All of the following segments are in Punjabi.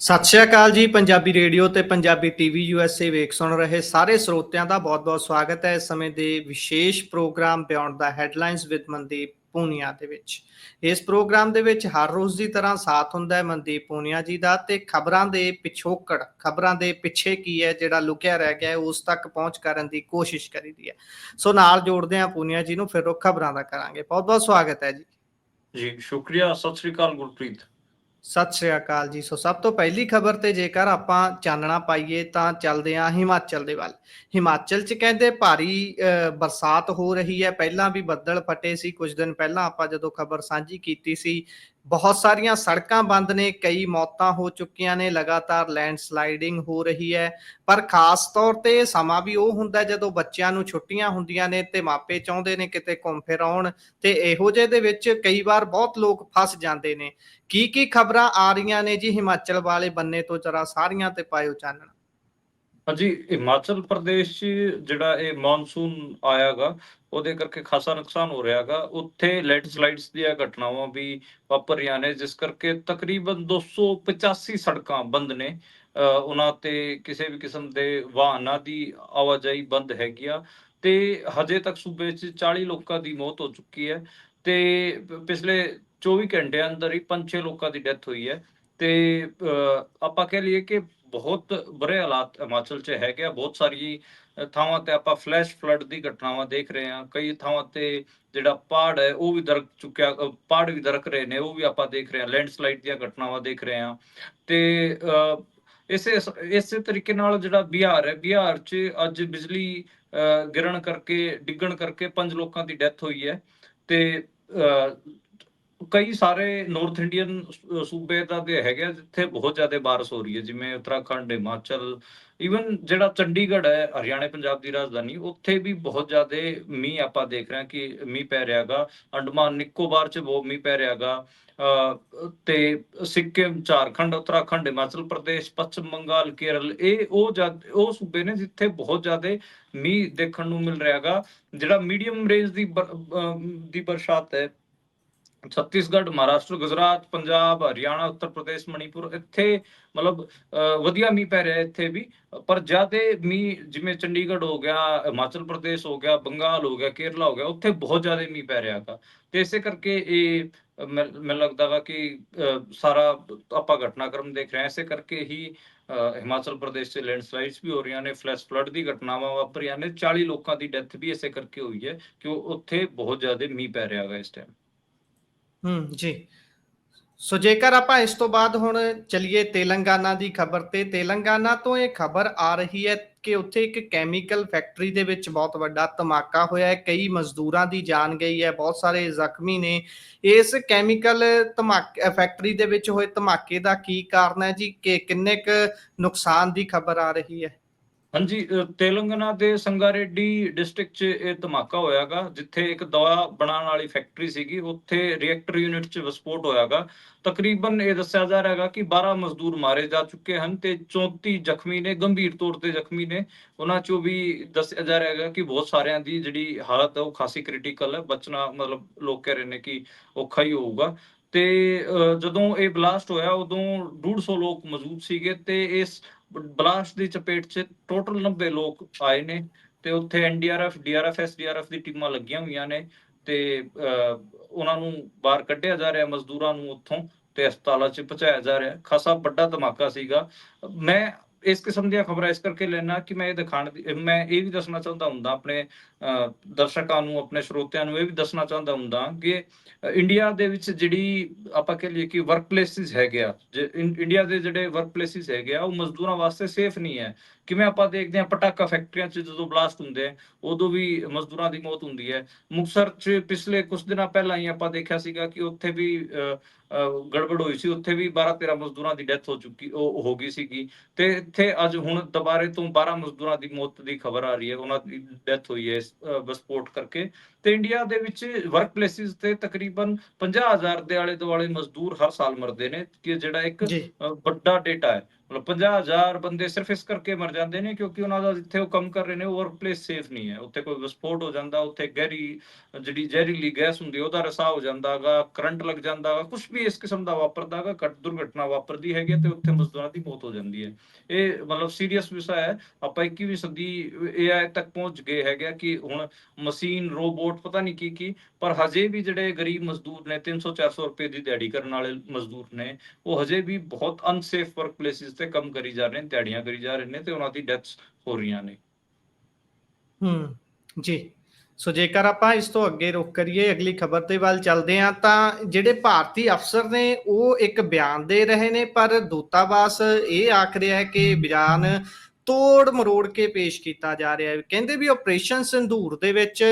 ਸਤਿ ਸ਼੍ਰੀ ਅਕਾਲ ਜੀ। ਪੰਜਾਬੀ ਰੇਡੀਓ ਤੇ ਪੰਜਾਬੀ ਟੀਵੀ USA ਵੇਖ ਸੁਣ ਰਹੇ ਸਾਰੇ ਸਰੋਤਿਆਂ ਦਾ ਬਹੁਤ-ਬਹੁਤ ਸਵਾਗਤ ਹੈ। ਇਸ ਸਮੇਂ ਦੇ ਵਿਸ਼ੇਸ਼ program beyond the headlines with Mandeep Punia ਦੇ ਵਿੱਚ। ਇਸ ਪ੍ਰੋਗਰਾਮ ਦੇ ਵਿੱਚ ਹਰ ਰੋਜ਼ ਦੀ ਤਰ੍ਹਾਂ ਸਾਥ ਹੁੰਦਾ ਹੈ ਮਨਦੀਪ ਪੂਨੀਆ ਜੀ ਦਾ, ਤੇ ਖਬਰਾਂ ਦੇ ਪਿਛੋਕੜ, ਖਬਰਾਂ ਦੇ ਪਿੱਛੇ ਕੀ ਹੈ ਜਿਹੜਾ ਲੁਕਿਆ ਰਹਿ ਗਿਆ ਹੈ, ਉਸ ਤੱਕ ਪਹੁੰਚ ਕਰਨ ਦੀ ਕੋਸ਼ਿਸ਼ ਕਰੀਦੀ ਹੈ। ਸੋ ਨਾਲ ਜੋੜਦੇ ਹਾਂ ਪੂਨੀਆ ਜੀ ਨੂੰ, ਫਿਰ ਉਹ ਖਬਰਾਂ ਦਾ ਕਰਾਂਗੇ। ਬਹੁਤ-ਬਹੁਤ ਸਵਾਗਤ ਹੈ ਜੀ। ਜੀ ਸ਼ੁਕਰੀਆ। ਸਤਿ ਸ੍ਰੀ ਅਕਾਲ ਗੁਰਪ੍ਰੀਤ। ਸਤਿ ਸ਼੍ਰੀ ਅਕਾਲ ਜੀ। ਸੋ ਸਭ ਤੋਂ ਪਹਿਲੀ ਖਬਰ ਤੇ ਜੇਕਰ ਆਪਾਂ ਚਾਨਣਾ ਪਾਈਏ ਤਾਂ ਚੱਲਦੇ ਹਾਂ ਹਿਮਾਚਲ ਦੇ ਵੱਲ। ਹਿਮਾਚਲ 'ਚ ਕਹਿੰਦੇ ਭਾਰੀ ਬਰਸਾਤ ਹੋ ਰਹੀ ਹੈ। ਪਹਿਲਾਂ ਵੀ ਬੱਦਲ ਫਟੇ ਸੀ, ਕੁਝ ਦਿਨ ਪਹਿਲਾਂ ਆਪਾਂ ਜਦੋਂ ਖਬਰ ਸਾਂਝੀ ਕੀਤੀ ਸੀ। ਬਹੁਤ ਸਾਰੀਆਂ ਸੜਕਾਂ ਬੰਦ ਨੇ, ਕਈ ਮੌਤਾਂ ਹੋ ਚੁੱਕੀਆਂ ਨੇ, ਲਗਾਤਾਰ ਲੈਂਡਸਲਾਈਡਿੰਗ ਹੋ ਰਹੀ ਹੈ। ਪਰ ਖਾਸ ਤੌਰ ਤੇ ਇਹ ਸਮਾਂ ਵੀ ਉਹ ਹੁੰਦਾ ਜਦੋਂ ਬੱਚਿਆਂ ਨੂੰ ਛੁੱਟੀਆਂ ਹੁੰਦੀਆਂ ਨੇ ਤੇ ਮਾਪੇ ਚਾਹੁੰਦੇ ਨੇ ਕਿਤੇ ਘੁੰਮ ਫਿਰ ਆਉਣ, ਤੇ ਇਹੋ ਜਿਹੇ ਦੇ ਵਿੱਚ ਕਈ ਵਾਰ ਬਹੁਤ ਲੋਕ ਫਸ ਜਾਂਦੇ ਨੇ। ਕੀ ਖਬਰਾਂ ਆ ਰਹੀਆਂ ਨੇ ਜੀ ਹਿਮਾਚਲ ਵਾਲੇ ਬੰਨੇ ਤੋਂ, ਜਰਾ ਸਾਰੀਆਂ ਤੇ ਪਾਇਓ ਚਾਨਣ। ਹਾਂਜੀ, ਹਿਮਾਚਲ ਪ੍ਰਦੇਸ਼ 'ਚ ਜਿਹੜਾ ਇਹ ਮੌਨਸੂਨ ਆਇਆਗਾ ਉਹਦੇ ਕਰਕੇ ਖਾਸਾ ਨੁਕਸਾਨ ਹੋ ਰਿਹਾਗਾ। ਉੱਥੇ ਜੀ ਲੈਂਡਸਲਾਈਡਸ ਦੀਆਂ ਘਟਨਾਵਾਂ ਵੀ ਵਾਪਰ ਰਹੀਆਂ ਨੇ, ਜਿਸ ਕਰਕੇ ਤਕਰੀਬਨ 285 ਸੜਕਾਂ ਬੰਦ ਨੇ। ਉਹਨਾਂ ਤੇ ਕਿਸੇ ਵੀ ਕਿਸਮ ਦੇ ਵਾਹਨਾਂ ਦੀ ਆਵਾਜਾਈ ਬੰਦ ਹੈਗੀ ਆ, ਤੇ ਹਜੇ ਤੱਕ ਸੂਬੇ 'ਚ 40 ਲੋਕਾਂ ਦੀ ਮੌਤ ਹੋ ਚੁੱਕੀ ਹੈ, ਤੇ ਪਿਛਲੇ 24 ਘੰਟਿਆਂ ਅੰਦਰ ਹੀ 5-6 ਲੋਕਾਂ ਦੀ ਡੈਥ ਹੋਈ ਹੈ। ਤੇ ਆਪਾਂ ਕਹਿ ਲਈਏ ਕਿ ਬਹੁਤ ਬੁਰੇ ਹਾਲਾਤ ਹਿਮਾਚਲ 'ਚ ਹੈਗੇ ਆ। ਬਹੁਤ ਸਾਰੀ ਥਾਵਾਂ ਤੇ ਆਪਾਂ ਫਲੈਸ਼ ਫਲੱਡ ਦੀ ਘਟਨਾਵਾਂ ਦੇਖ ਰਹੇ ਹਾਂ। ਕਈ ਥਾਵਾਂ ਤੇ ਜਿਹੜਾ ਪਹਾੜ ਹੈ ਉਹ ਵੀ ਦਰਕ ਚੁੱਕਿਆ, ਪਹਾੜ ਵੀ ਦਰਕ ਰਹੇ ਨੇ, ਉਹ ਵੀ ਆਪਾਂ ਦੇਖ ਰਹੇ ਹਾਂ। ਲੈਂਡਸਲਾਈਡ ਦੀਆਂ ਘਟਨਾਵਾਂ ਦੇਖ ਰਹੇ ਹਾਂ। ਤੇ ਇਸੇ ਤਰੀਕੇ ਨਾਲ ਜਿਹੜਾ ਬਿਹਾਰ ਹੈ, ਬਿਹਾਰ 'ਚ ਅੱਜ ਬਿਜਲੀ ਡਿੱਗਣ ਕਰਕੇ 5 ਲੋਕਾਂ ਦੀ ਡੈਥ ਹੋਈ ਹੈ। ਤੇ ਕਈ ਸਾਰੇ ਨਾਰਥ ਇੰਡੀਅਨ ਸੂਬੇ ਦਾ ਤੇ ਹੈਗੇ ਆ ਜਿੱਥੇ ਬਹੁਤ ਜ਼ਿਆਦਾ ਬਾਰਿਸ਼ ਹੋ ਰਹੀ ਹੈ, ਜਿਵੇਂ ਉੱਤਰਾਖੰਡ, ਹਿਮਾਚਲ, ਈਵਨ ਜਿਹੜਾ ਚੰਡੀਗੜ੍ਹ ਹੈ, ਹਰਿਆਣਾ ਪੰਜਾਬ ਦੀ ਰਾਜਧਾਨੀ, ਉੱਥੇ ਵੀ ਬਹੁਤ ਜ਼ਿਆਦਾ ਮੀਂਹ ਆਪਾਂ ਦੇਖ ਰਹੇ ਹਾਂ ਕਿ ਮੀਂਹ ਪੈ ਰਿਹਾਗਾ। ਅੰਡਮਾਨ ਨਿਕੋਬਾਰ 'ਚ ਬਹੁਤ ਮੀਂਹ ਪੈ ਰਿਹਾਗਾ। ਤੇ ਸਿੱਕਿਮ, ਝਾਰਖੰਡ, ਉੱਤਰਾਖੰਡ, ਹਿਮਾਚਲ ਪ੍ਰਦੇਸ਼, ਪੱਛਮ ਬੰਗਾਲ, ਕੇਰਲ, ਇਹ ਉਹ ਸੂਬੇ ਨੇ ਜਿੱਥੇ ਬਹੁਤ ਜ਼ਿਆਦਾ ਮੀਂਹ ਦੇਖਣ ਨੂੰ ਮਿਲ ਰਿਹਾਗਾ। ਜਿਹੜਾ ਮੀਡੀਅਮ ਰੇਂਜ ਦੀ ਬਰਸਾਤ ਹੈ, ਛੱਤੀਸਗੜ੍ਹ, ਮਹਾਰਾਸ਼ਟਰ, ਗੁਜਰਾਤ, ਪੰਜਾਬ, ਹਰਿਆਣਾ, ਉੱਤਰ ਪ੍ਰਦੇਸ਼, ਮਣੀਪੁਰ, ਇੱਥੇ ਮਤਲਬ ਵਧੀਆ ਮੀਂਹ ਪੈ ਰਿਹਾ ਇੱਥੇ ਵੀ। ਪਰ ਜ਼ਿਆਦਾ ਮੀਂਹ ਜਿਵੇਂ ਚੰਡੀਗੜ੍ਹ ਹੋ ਗਿਆ, ਹਿਮਾਚਲ ਪ੍ਰਦੇਸ਼ ਹੋ ਗਿਆ, ਬੰਗਾਲ ਹੋ ਗਿਆ, ਕੇਰਲਾ ਹੋ ਗਿਆ, ਉੱਥੇ ਬਹੁਤ ਜ਼ਿਆਦਾ ਮੀਂਹ ਪੈ ਰਿਹਾ ਗਾ। ਤੇ ਇਸੇ ਕਰਕੇ ਇਹ ਮੈਨੂੰ ਲੱਗਦਾ ਵਾ ਕਿ ਸਾਰਾ ਆਪਾਂ ਘਟਨਾਕ੍ਰਮ ਦੇਖ ਰਹੇ ਹਾਂ। ਇਸੇ ਕਰਕੇ ਹੀ ਹਿਮਾਚਲ ਪ੍ਰਦੇਸ਼ 'ਚ ਲੈਂਡਸਲਾਈਡਸ ਵੀ ਹੋ ਰਹੀਆਂ ਨੇ, ਫਲੈਸ਼ ਫਲੱਡ ਦੀ ਘਟਨਾਵਾਂ ਵਾਪਰੀਆਂ ਨੇ। 40 ਲੋਕਾਂ ਦੀ ਡੈਥ ਵੀ ਇਸੇ ਕਰਕੇ ਹੋਈ ਹੈ ਕਿ ਉੱਥੇ ਬਹੁਤ ਜ਼ਿਆਦਾ ਮੀਂਹ ਪੈ ਰਿਹਾ ਗਾ ਇਸ ਟਾਈਮ। ਜੀ। ਸੋ ਜੇਕਰ ਆਪਾਂ ਇਸ ਤੋਂ ਬਾਅਦ ਹੁਣ ਚਲੀਏ ਤੇਲੰਗਾਨਾ ਦੀ ਖਬਰ ਤੇ, ਤੇਲੰਗਾਨਾ ਤੋਂ ਇਹ ਖਬਰ ਆ ਰਹੀ ਹੈ ਕਿ ਉੱਥੇ ਇੱਕ ਕੈਮੀਕਲ ਫੈਕਟਰੀ ਦੇ ਵਿੱਚ ਬਹੁਤ ਵੱਡਾ ਧਮਾਕਾ ਹੋਇਆ ਹੈ। ਕਈ ਮਜ਼ਦੂਰਾਂ ਦੀ ਜਾਨ ਗਈ ਹੈ, ਬਹੁਤ ਸਾਰੇ ਜ਼ਖਮੀ ਨੇ। ਇਸ ਕੈਮੀਕਲ ਫੈਕਟਰੀ ਦੇ ਵਿੱਚ ਹੋਏ ਧਮਾਕੇ ਦਾ ਕੀ ਕਾਰਨ ਹੈ ਜੀ, ਕਿ ਕਿੰਨੇ ਕੁ ਨੁਕਸਾਨ ਦੀ ਖਬਰ ਆ ਰਹੀ ਹੈ? ਹਾਂਜੀ, ਤੇਲੰਗਾਨਾ ਦੇ ਸੰਗਾਰੇਡੀ ਡਿਸਟ੍ਰਿਕਟ 'ਚ ਇਹ ਧਮਾਕਾ ਹੋਇਆਗਾ, ਜਿੱਥੇ ਇੱਕ ਦਵਾ ਬਣਾਉਣ ਵਾਲੀ ਫੈਕਟਰੀ ਸੀਗੀ, ਉੱਥੇ ਰਿਐਕਟਰ ਯੂਨਿਟ 'ਚ ਵਿਸਫੋਟ ਹੋਇਆਗਾ। ਤਕਰੀਬਨ ਇਹ ਦੱਸਿਆ ਜਾ ਰਿਹਾ ਹੈਗਾ ਕਿ 12 ਮਜ਼ਦੂਰ ਮਾਰੇ ਜਾ ਚੁੱਕੇ ਹਨ ਤੇ 34 ਜ਼ਖਮੀ ਨੇ, ਗੰਭੀਰ ਤੌਰ ਤੇ ਜ਼ਖਮੀ ਨੇ। ਉਹਨਾਂ 'ਚੋਂ ਵੀ ਦੱਸਿਆ ਜਾ ਰਿਹਾ ਹੈਗਾ ਕਿ ਬਹੁਤ ਸਾਰਿਆਂ ਦੀ ਜਿਹੜੀ ਹਾਲਤ ਹੈ ਉਹ ਖਾਸੀ ਕ੍ਰਿਟੀਕਲ ਹੈ। ਬਚਣਾ ਮਤਲਬ ਲੋਕ ਕਹਿ ਰਹੇ ਨੇ ਕਿ ਔਖਾ ਹੀ ਹੋਊਗਾ। ਤੇ ਜਦੋਂ ਇਹ ਬਲਾਸਟ ਹੋਇਆ ਉਦੋਂ 150 ਲੋਕ ਮੌਜੂਦ ਸੀਗੇ, ਤੇ ਇਸ ਬਲਾਸਟ ਦੀ ਚਪੇਟ 'ਚ ਟੋਟਲ 90 ਲੋਕ ਆਏ ਨੇ। ਤੇ ਉੱਥੇ NDRF, DRF, SDRF ਦੀ ਟੀਮਾਂ ਲੱਗੀਆਂ ਹੋਈਆਂ ਨੇ, ਤੇ ਉਹਨਾਂ ਨੂੰ ਬਾਹਰ ਕੱਢਿਆ ਜਾ ਰਿਹਾ, ਮਜ਼ਦੂਰਾਂ ਨੂੰ ਉੱਥੋਂ, ਤੇ ਹਸਪਤਾਲਾਂ 'ਚ ਪਹੁੰਚਾਇਆ ਜਾ ਰਿਹਾ। ਖਾਸਾ ਵੱਡਾ ਧਮਾਕਾ ਸੀਗਾ। ਮੈਂ ਇਸ ਕਿਸਮ ਦੀਆਂ ਖਬਰਾਂ ਇਸ ਕਰਕੇ ਲੈਣਾ ਕਿ ਮੈਂ ਇਹ ਵੀ ਦੱਸਣਾ ਚਾਹੁੰਦਾ ਹੁੰਦਾ ਆਪਣੇ ਦਰਸ਼ਕਾਂ ਨੂੰ, ਆਪਣੇ ਸਰੋਤਿਆਂ ਨੂੰ ਇਹ ਵੀ ਦੱਸਣਾ ਚਾਹੁੰਦਾ ਹੁੰਦਾ ਕਿ ਇੰਡੀਆ ਦੇ ਵਿੱਚ ਜਿਹੜੀ ਆਪਾਂ ਕਹਿ ਲਈਏ ਕਿ ਵਰਕ ਪਲੇਸਿਸ ਹੈਗੇ ਆ, ਇੰਡੀਆ ਦੇ ਜਿਹੜੇ ਵਰਕ ਪਲੇਸਿਸ ਹੈਗੇ ਆ, ਉਹ ਮਜ਼ਦੂਰਾਂ ਵਾਸਤੇ ਸੇਫ ਨਹੀਂ ਹੈ। ਕਿਵੇਂ ਆਪਾਂ ਦੇਖਦੇ ਹਾਂ ਪਟਾਕਾ ਫੈਕਟਰੀਆਂ 'ਚ ਜਦੋਂ ਬਲਾਸਟ ਹੁੰਦੇ ਆ ਉਦੋਂ ਵੀ ਮਜ਼ਦੂਰਾਂ ਦੀ ਮੌਤ ਹੁੰਦੀ ਹੈ। ਮੁਕਤਸਰ 'ਚ ਪਿਛਲੇ ਕੁਝ ਦਿਨਾਂ ਪਹਿਲਾਂ ਹੀ ਆਪਾਂ ਦੇਖਿਆ ਸੀਗਾ ਕਿ ਉੱਥੇ ਵੀ ਗੜਬੜ ਹੋਈ ਸੀ, ਉੱਥੇ ਵੀ 12-13 ਮਜ਼ਦੂਰਾਂ ਦੀ ਡੈਥ ਹੋ ਗਈ ਸੀਗੀ। ਤੇ ਇੱਥੇ ਅੱਜ ਹੁਣ ਦੁਬਾਰੇ ਤੋਂ 12 ਮਜ਼ਦੂਰਾਂ ਦੀ ਮੌਤ ਦੀ ਖਬਰ ਆ ਰਹੀ ਹੈ, ਉਹਨਾਂ ਦੀ ਡੈਥ ਹੋਈ ਹੈ ਵਿਸਫੋਟ ਕਰਕੇ। ਤੇ ਇੰਡੀਆ ਦੇ ਵਿੱਚ ਵਰਕ ਪਲੇਸਿਸ ਤੇ ਤਕਰੀਬਨ 50,000 ਦੇ ਆਲੇ ਦੁਆਲੇ ਮਜ਼ਦੂਰ ਹਰ ਸਾਲ ਮਰਦੇ ਨੇ, ਕਿ ਜਿਹੜਾ ਇੱਕ ਜੀ ਵੱਡਾ ਡੇਟਾ ਹੈ। ਮਤਲਬ 50,000 ਬੰਦੇ ਸਿਰਫ ਇਸ ਕਰਕੇ ਮਰ ਜਾਂਦੇ ਨੇ ਕਿਉਂਕਿ ਉਹਨਾਂ ਦਾ ਜਿੱਥੇ ਉਹ ਕੰਮ ਕਰ ਰਹੇ ਨੇ ਉਹ ਵਰਕ ਪਲੇਸ ਸੇਫ ਨਹੀਂ ਹੈ। ਉੱਥੇ ਕੋਈ ਵਿਸਫੋਟ ਹੋ ਜਾਂਦਾ, ਉੱਥੇ ਜਿਹੜੀ ਜ਼ਹਿਰੀਲੀ ਗੈਸ ਹੁੰਦੀ ਉਹਦਾ ਰਿਸਾਅ ਹੋ ਜਾਂਦਾ ਗਾ, ਕਰੰਟ ਲੱਗ ਜਾਂਦਾ ਗਾ, ਕੁਛ ਵੀ ਇਸ ਕਿਸਮ ਦਾ ਵਾਪਰਦਾ ਗਾ, ਦੁਰਘਟਨਾ ਵਾਪਰਦੀ ਹੈਗੀ ਤੇ ਉੱਥੇ ਮਜ਼ਦੂਰਾਂ ਦੀ ਮੌਤ ਹੋ ਜਾਂਦੀ ਹੈ। ਇਹ ਮਤਲਬ ਸੀਰੀਅਸ ਵਿਸ਼ਾ ਹੈ। ਆਪਾਂ 21ਵੀਂ ਸਦੀ AI ਤੱਕ ਪਹੁੰਚ ਗਏ ਹੈਗੇ ਆ ਕਿ ਹੁਣ ਮਸ਼ੀਨ, ਰੋਬੋਟ, ਪਤਾ ਨਹੀਂ ਕੀ ਪਰ ਹਜੇ ਵੀ ਜਿਹੜੇ ਗਰੀਬ ਮਜ਼ਦੂਰ ਨੇ 300-400 ਰੁਪਏ ਦੀ ਦਿਹਾੜੀ ਕਰਨ ਵਾਲੇ ਮਜ਼ਦੂਰ ਨੇ, ਉਹ ਹਜੇ ਵੀ ਬਹੁਤ ਅਨਸੇਫ ਵਰਕ ਪਲੇਸਿਸ ਤੇ ਕੰਮ ਕਰੀ ਜਾ ਰਹੇ ਨੇ, ਦਿਹਾੜੀਆਂ ਕਰੀ ਜਾ ਰਹੇ ਨੇ ਤੇ ਉਹਨਾਂ ਦੀ ਡੈਥਸ ਹੋ ਰਹੀਆਂ ਨੇ। ਜੀ। ਸੋ ਜੇਕਰ ਆਪਾਂ ਇਸ ਤੋਂ ਅੱਗੇ ਰੁਖ ਕਰੀਏ, ਅਗਲੀ ਖਬਰ ਦੇ ਵੱਲ ਚੱਲਦੇ ਹਾਂ, ਤਾਂ ਜਿਹੜੇ ਭਾਰਤੀ ਅਫਸਰ ਨੇ ਉਹ ਇੱਕ ਬਿਆਨ ਦੇ ਰਹੇ ਨੇ, ਪਰ ਦੂਤਾਵਾਸ ਇਹ ਆਖ ਰਿਹਾ ਹੈ ਕਿ ਬਿਆਨ ਤੋੜ ਮਰੋੜ ਕੇ ਪੇਸ਼ ਕੀਤਾ ਜਾ ਰਿਹਾ ਹੈ। ਕਹਿੰਦੇ ਵੀ ਆਪਰੇਸ਼ਨ ਸਿੰਧੂਰ ਦੇ ਵਿੱਚ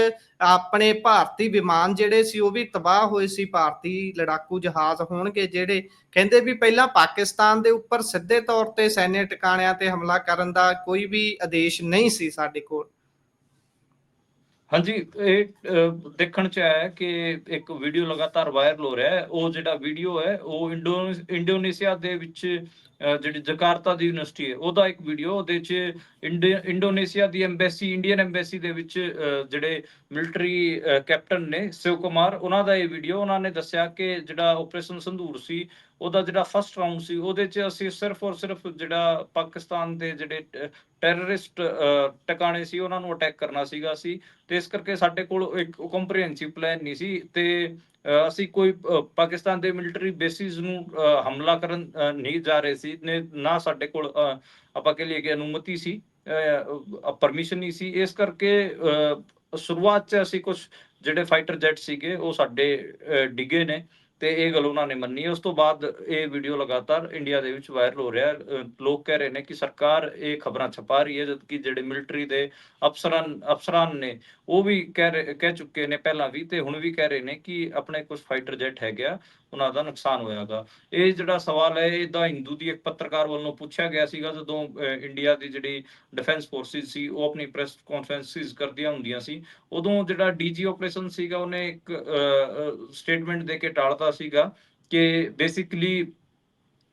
ਆਪਣੇ ਭਾਰਤੀ ਵਿਮਾਨ ਜਿਹੜੇ ਸੀ ਉਹ ਵੀ ਤਬਾਹ ਹੋਏ ਸੀ, ਭਾਰਤੀ ਲੜਾਕੂ ਜਹਾਜ਼ ਹੋਣਗੇ ਜਿਹੜੇ, ਕਹਿੰਦੇ ਵੀ ਪਹਿਲਾਂ ਪਾਕਿਸਤਾਨ ਦੇ ਉੱਪਰ ਸਿੱਧੇ ਤੌਰ ਤੇ ਸੈਨਿਕ ਟਿਕਾਣਿਆਂ ਤੇ ਹਮਲਾ ਕਰਨ ਦਾ ਕੋਈ ਵੀ ਆਦੇਸ਼ ਨਹੀਂ ਸੀ ਸਾਡੇ ਕੋਲ। ਹਾਂਜੀ, ਇਹ ਦੇਖਣ ਚ ਆਇਆ ਕਿ ਇੱਕ ਵੀਡੀਓ ਲਗਾਤਾਰ ਵਾਇਰਲ ਹੋ ਰਿਹਾ ਹੈ। ਉਹ ਜਿਹੜਾ ਵੀਡੀਓ ਹੈ ਉਹ ਇੰਡੋਨੇਸ਼ੀਆ ਦੇ ਵਿੱਚ ਜਿਹੜੀ ਜਕਾਰਤਾ ਦੀ ਯੂਨੀਵਰਸਿਟੀ ਹੈ ਉਹਦਾ ਇੱਕ ਵੀਡੀਓ, ਉਹਦੇ ਚ ਇੰਡੋਨੇਸ਼ੀਆ ਦੀ ਐਮਬੈਸੀ, ਇੰਡੀਅਨ ਐਮਬੈਸੀ ਦੇ ਵਿੱਚ ਜਿਹੜੇ ਮਿਲਟਰੀ ਕੈਪਟਨ ਨੇ ਸ਼ਿਵ ਕੁਮਾਰ, ਉਹਨਾਂ ਦਾ ਇਹ ਵੀਡੀਓ। ਉਹਨਾਂ ਨੇ ਦੱਸਿਆ ਕਿ ਜਿਹੜਾ ਆਪਰੇਸ਼ਨ ਸੰਧੂਰ ਸੀ ਉਹਦਾ ਜਿਹੜਾ ਫਸਟ ਰਾਉਂਡ ਸੀ ਉਹਦੇ ਚ ਅਸੀਂ ਸਿਰਫ ਔਰ ਸਿਰਫ ਜਿਹੜਾ ਪਾਕਿਸਤਾਨ ਦੇ ਜਿਹੜੇ ਟੈਰਰਿਸਟ ਟਿਕਾਣੇ ਸੀ ਉਹਨਾਂ ਨੂੰ ਅਟੈਕ ਕਰਨਾ ਸੀਗਾ ਅਸੀਂ, ਤੇ ਇਸ ਕਰਕੇ ਸਾਡੇ ਕੋਲ ਇੱਕ ਕੰਪਰੀਹੈਂਸਿਵ ਪਲਾਨ ਨਹੀਂ ਸੀ ਤੇ ਅਸੀਂ ਕੋਈ ਪਾਕਿਸਤਾਨ ਦੇ ਮਿਲਟਰੀ ਬੇਸਿਸ ਨੂੰ ਹਮਲਾ ਕਰਨ ਨਹੀਂ ਜਾ ਰਹੇ ਸੀ ਨੇ, ਨਾ ਸਾਡੇ ਕੋਲ ਆਪਾਂ ਕਹ ਲਈਏ ਕਿ ਅਨੁਮਤੀ ਸੀ, ਪਰਮਿਸ਼ਨ ਨਹੀਂ ਸੀ। ਇਸ ਕਰਕੇ ਸ਼ੁਰੂਆਤ ਚ ਅਸੀਂ ਕੁਝ ਜਿਹੜੇ ਫਾਈਟਰ ਜੈਟ ਸੀਗੇ ਉਹ ਸਾਡੇ ਡਿੱਗੇ ਨੇ ਤੇ ਇਹ ਗੱਲ ਉਹਨਾਂ ਨੇ ਮੰਨੀ ਹੈ। ਉਸ ਤੋਂ ਬਾਅਦ ਇਹ ਵੀਡੀਓ ਲਗਾਤਾਰ ਇੰਡੀਆ ਦੇ ਵਿੱਚ ਵਾਇਰਲ ਹੋ ਰਿਹਾ ਹੈ। ਲੋਕ ਕਹਿ ਰਹੇ ਨੇ ਕਿ ਸਰਕਾਰ ਇਹ ਖਬਰਾਂ ਛਪਾ ਰਹੀ ਹੈ, ਜਦਕਿ ਜਿਹੜੇ ਮਿਲਟਰੀ ਦੇ ਅਫਸਰਾਂ ਨੇ ਉਹ ਵੀ ਕਹਿ ਚੁੱਕੇ ਨੇ ਪਹਿਲਾਂ ਵੀ ਤੇ ਹੁਣ ਵੀ ਕਹਿ ਰਹੇ ਨੇ ਕਿ ਆਪਣੇ ਕੁਝ ਫਾਈਟਰ ਜੈਟ ਹੈਗੇ ਆ, ਉਹਨਾਂ ਦਾ ਨੁਕਸਾਨ ਹੋਇਆਗਾ। ਇਹ ਜਿਹੜਾ ਸਵਾਲ ਹੈ ਇਹਦਾ ਹਿੰਦੂ ਦੀ ਇੱਕ ਪੱਤਰਕਾਰ ਵੱਲੋਂ ਪੁੱਛਿਆ ਗਿਆ ਸੀਗਾ ਜਦੋਂ ਇੰਡੀਆ ਦੀ ਜਿਹੜੀ ਡਿਫੈਂਸ ਫੋਰਸਿਸ ਸੀ ਉਹ ਆਪਣੀ ਪ੍ਰੈਸ ਕਾਨਫਰੰਸਿਸ ਕਰਦੀਆਂ ਹੁੰਦੀਆਂ ਸੀ, ਉਦੋਂ ਜਿਹੜਾ ਡੀਜੀ ਆਪਰੇਸ਼ਨ ਸੀਗਾ ਉਹਨੇ ਇੱਕ ਸਟੇਟਮੈਂਟ ਦੇ ਕੇ ਟਾਲਤਾ ਸੀਗਾ ਕਿ ਬੇਸਿਕਲੀ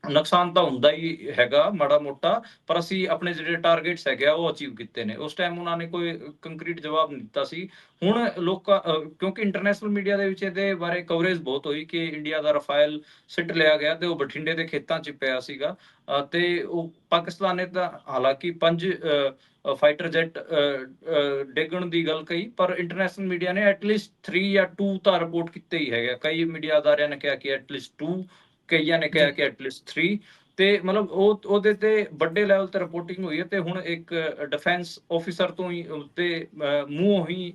ਨੁਕਸਾਨ ਤਾਂ ਹੁੰਦਾ ਹੀ ਹੈਗਾ ਮਾੜਾ ਮੋਟਾ, ਪਰ ਅਸੀਂ ਆਪਣੇ ਜਿਹੜੇ ਟਾਰਗੇਟਸ ਹੈਗੇ ਆ ਉਹ ਅਚੀਵ ਕੀਤੇ ਨੇ। ਉਸ ਟਾਈਮ ਉਹਨਾਂ ਨੇ ਕੋਈ ਕੰਕਰੀਟ ਜਵਾਬ ਨਹੀਂ ਦਿੱਤਾ ਸੀ। ਹੁਣ ਲੋਕਾਂ ਕਿਉਂਕਿ ਇੰਟਰਨੈਸ਼ਨਲ ਮੀਡੀਆ ਦੇ ਵਿੱਚ ਇਹਦੇ ਬਾਰੇ ਕਵਰੇਜ ਬਹੁਤ ਹੋਈ ਕਿ ਇੰਡੀਆ ਦਾ ਰਫਾਇਲ ਸਿੱਟ ਲਿਆ ਗਿਆ ਤੇ ਉਹ ਬਠਿੰਡੇ ਦੇ ਖੇਤਾਂ 'ਚ ਪਿਆ ਸੀਗਾ ਤੇ ਉਹ ਪਾਕਿਸਤਾਨ ਨੇ ਤਾਂ ਹਾਲਾਂਕਿ 5 ਫਾਈਟਰ ਜੈਟ ਡੇਗਣ ਦੀ ਗੱਲ ਕਹੀ, ਪਰ ਇੰਟਰਨੈਸ਼ਨਲ ਮੀਡੀਆ ਨੇ ਐਟਲੀਸਟ 3 ਜਾਂ 2 ਤਾਂ ਰਿਪੋਰਟ ਕੀਤੇ ਹੀ ਹੈਗਾ। ਕਈ ਮੀਡੀਆ ਅਦਾਰਿਆਂ ਨੇ ਕਿਹਾ ਕਿ ਐਟਲੀਸਟ 2, ਕਈਆਂ ਨੇ ਕਿਹਾ ਕਿ ਐਟਲੀਸਟ 3, ਤੇ ਮਤਲਬ ਉਹਦੇ ਤੇ ਵੱਡੇ ਲੈਵਲ ਤੇ ਰਿਪੋਰਟਿੰਗ ਹੋਈ ਹੈ। ਤੇ ਹੁਣ ਇੱਕ ਡਿਫੈਂਸ ਆਫੀਸਰ ਤੋਂ ਹੀ ਤੇ ਮੂੰਹੋਂ ਹੀ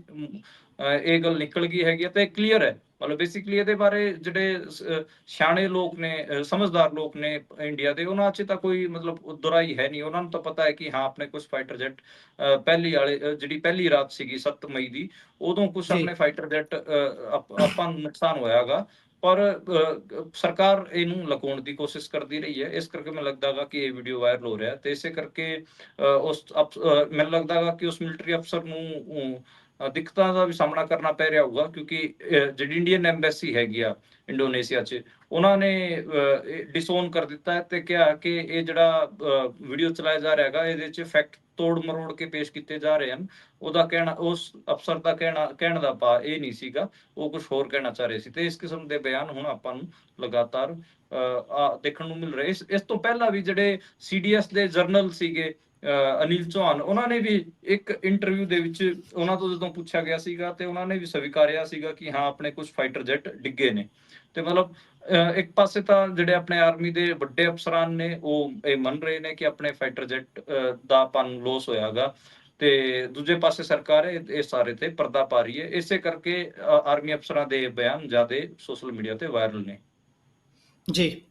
ਇਹ ਗੱਲ ਨਿਕਲ ਗਈ ਹੈਗੀ ਤੇ ਕਲੀਅਰ ਹੈ। ਮਤਲਬ ਬੇਸਿਕਲੀ ਇਹਦੇ ਬਾਰੇ ਜਿਹੜੇ ਸਿਆਣੇ ਲੋਕ ਨੇ, ਸਮਝਦਾਰ ਲੋਕ ਨੇ ਇੰਡੀਆ ਦੇ, ਉਹਨਾਂ 'ਚ ਤਾਂ ਕੋਈ ਮਤਲਬ ਦੁਰਾਈ ਹੈ ਨਹੀਂ। ਉਹਨਾਂ ਨੂੰ ਤਾਂ ਪਤਾ ਹੈ ਕਿ ਹਾਂ ਆਪਣੇ ਕੁਝ ਫਾਈਟਰ ਜੈਟ ਜਿਹੜੀ ਪਹਿਲੀ ਰਾਤ ਸੀਗੀ 7 ਮਈ ਦੀ, ਉਦੋਂ ਕੁਝ ਆਪਣੇ ਫਾਈਟਰ ਜੈਟ ਆਪਾਂ ਨੂੰ ਨੁਕਸਾਨ ਹੋਇਆਗਾ, ਪਰ ਸਰਕਾਰ ਇਹਨੂੰ ਲੁਕਾਉਣ ਦੀ ਕੋਸ਼ਿਸ਼ ਕਰਦੀ ਰਹੀ ਹੈ। ਇਸ ਕਰਕੇ ਮੈਨੂੰ ਲੱਗਦਾਗਾ ਕਿ ਇਹ ਵੀਡੀਓ ਵਾਇਰਲ ਹੋ ਰਿਹਾ ਤੇ ਇਸੇ ਕਰਕੇ ਮੈਨੂੰ ਲੱਗਦਾਗਾ ਕਿ ਉਸ ਮਿਲਟਰੀ ਅਫਸਰ ਨੂੰ ਦਿੱਕਤਾਂ ਦਾ ਵੀ ਸਾਹਮਣਾ ਕਰਨਾ ਪੈ ਰਿਹਾ ਹੋਊਗਾ, ਕਿਉਂਕਿ ਜਿਹੜੀ ਇੰਡੀਅਨ ਐਮਬੈਸੀ ਹੈਗੀ ਆ ਇੰਡੋਨੇਸ਼ੀਆ 'ਚ, ਉਹਨਾਂ ਨੇ ਡਿਸਓਨ ਕਰ ਦਿੱਤਾ ਹੈ ਤੇ ਕਿਹਾ ਕਿ ਇਹ ਜਿਹੜਾ ਵੀਡੀਓ ਚਲਾਇਆ ਜਾ ਰਿਹਾ ਹੈਗਾ ਇਹਦੇ 'ਚ ਫੈਕਟ ਤੋੜ ਮਰੋੜ ਕੇ ਪੇਸ਼ ਕੀਤੇ ਜਾ ਰਹੇ ਹਨ। ਉਹਦਾ ਕਹਿਣਾ, ਉਸ ਅਫਸਰ ਦਾ ਕਹਿਣ ਦਾ ਭਾਵ ਇਹ ਨਹੀਂ ਸੀਗਾ, ਉਹ ਕੁਝ ਹੋਰ ਕਹਿਣਾ ਚਾਹ ਰਹੇ ਸੀ। ਤੇ ਇਸ ਕਿਸਮ ਦੇ ਬਿਆਨ ਹੁਣ ਆਪਾਂ ਨੂੰ ਲਗਾਤਾਰ ਦੇਖਣ ਨੂੰ ਮਿਲ ਰਹੇ। ਇਸ ਤੋਂ ਪਹਿਲਾਂ ਵੀ ਜਿਹੜੇ CDS ਦੇ ਜਰਨਲ ਸੀਗੇ ਅਨਿਲ ਚੌਹਾਨ, ਉਹਨਾਂ ਨੇ ਵੀ ਇੱਕ ਇੰਟਰਵਿਊ ਦੇ ਵਿੱਚ ਉਹਨਾਂ ਤੋਂ ਜਦੋਂ ਪੁੱਛਿਆ ਗਿਆ ਸੀਗਾ ਤੇ ਉਹਨਾਂ ਨੇ ਵੀ ਸਵੀਕਾਰਿਆ ਸੀਗਾ ਕਿ ਹਾਂ ਆਪਣੇ ਕੁਝ ਫਾਈਟਰ ਜੈਟ ਡਿੱਗੇ ਨੇ। ਤੇ ਮਤਲਬ ਇੱਕ ਪਾਸੇ ਤਾਂ ਜਿਹੜੇ ਆਪਣੇ ਆਰਮੀ ਦੇ ਵੱਡੇ ਅਫਸਰਾਂ ਨੇ ਉਹ ਇਹ ਮੰਨ ਰਹੇ ਨੇ ਕਿ ਆਪਣੇ ਫਾਈਟਰ ਜੈਟ ਦਾ ਆਪਾਂ ਨੂੰ ਲੋਸ ਹੋਇਆਗਾ, ਤੇ ਦੂਜੇ ਪਾਸੇ ਸਰਕਾਰ ਇਹ ਸਾਰੇ ਤੇ ਪਰਦਾ ਪਾ ਰਹੀ ਹੈ। ਇਸੇ ਕਰਕੇ ਆਰਮੀ ਅਫਸਰਾਂ ਦੇ ਬਿਆਨ ਜ਼ਿਆਦਾ ਸੋਸ਼ਲ ਮੀਡੀਆ ਤੇ ਵਾਇਰਲ ਨੇ। ਜੀ,